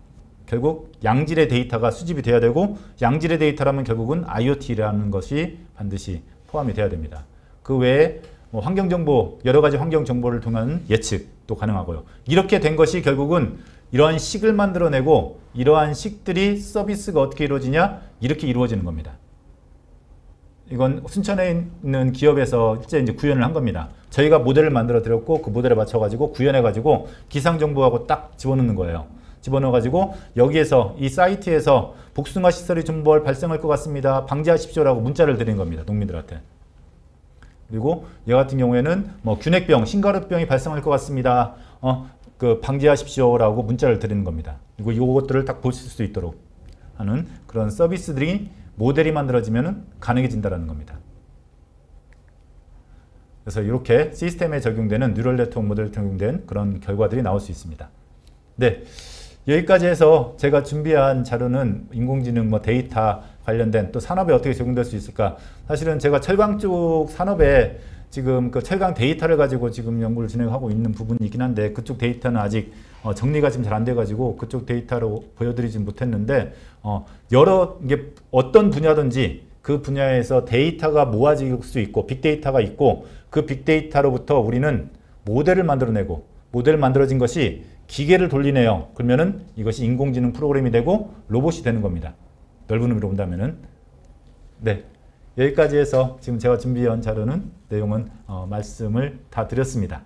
결국 양질의 데이터가 수집이 돼야 되고, 양질의 데이터라면 결국은 IoT라는 것이 반드시 포함이 돼야 됩니다. 그 외에 뭐 환경정보, 여러 가지 환경정보를 통한 예측도 가능하고요. 이렇게 된 것이 결국은 이러한 식을 만들어내고, 이러한 식들이 서비스가 어떻게 이루어지냐? 이렇게 이루어지는 겁니다. 이건 순천에 있는 기업에서 실제 이제 구현을 한 겁니다. 저희가 모델을 만들어 드렸고, 그 모델에 맞춰가지고 구현해가지고 기상정보하고 딱 집어넣는 거예요. 집어넣어가지고 여기에서 이 사이트에서 복숭아 시설이 존벌 발생할 것 같습니다. 방지하십시오라고 문자를 드린 겁니다. 농민들한테. 그리고 얘 같은 경우에는 뭐 균핵병, 싱가루병이 발생할 것 같습니다. 그 방지하십시오라고 문자를 드리는 겁니다. 그리고 이것들을 딱 보실 수 있도록 하는 그런 서비스들이 모델이 만들어지면 가능해진다는 겁니다. 그래서 이렇게 시스템에 적용되는 뉴럴 네트워크 모델에 적용된 그런 결과들이 나올 수 있습니다. 네, 여기까지 해서 제가 준비한 자료는 인공지능 뭐 데이터 관련된 또 산업에 어떻게 적용될 수 있을까. 사실은 제가 철강 쪽 산업에 지금 그 철강 데이터를 가지고 지금 연구를 진행하고 있는 부분이 있긴 한데, 그쪽 데이터는 아직 정리가 지금 잘 안 돼가지고 그쪽 데이터로 보여드리진 못했는데, 여러 이게 어떤 분야든지 그 분야에서 데이터가 모아질 수 있고 빅데이터가 있고, 그 빅데이터로부터 우리는 모델을 만들어내고, 모델 만들어진 것이 기계를 돌리네요. 그러면은 이것이 인공지능 프로그램이 되고 로봇이 되는 겁니다. 넓은 의미로 본다면은. 네, 여기까지 해서 지금 제가 준비한 자료는 내용은 말씀을 다 드렸습니다.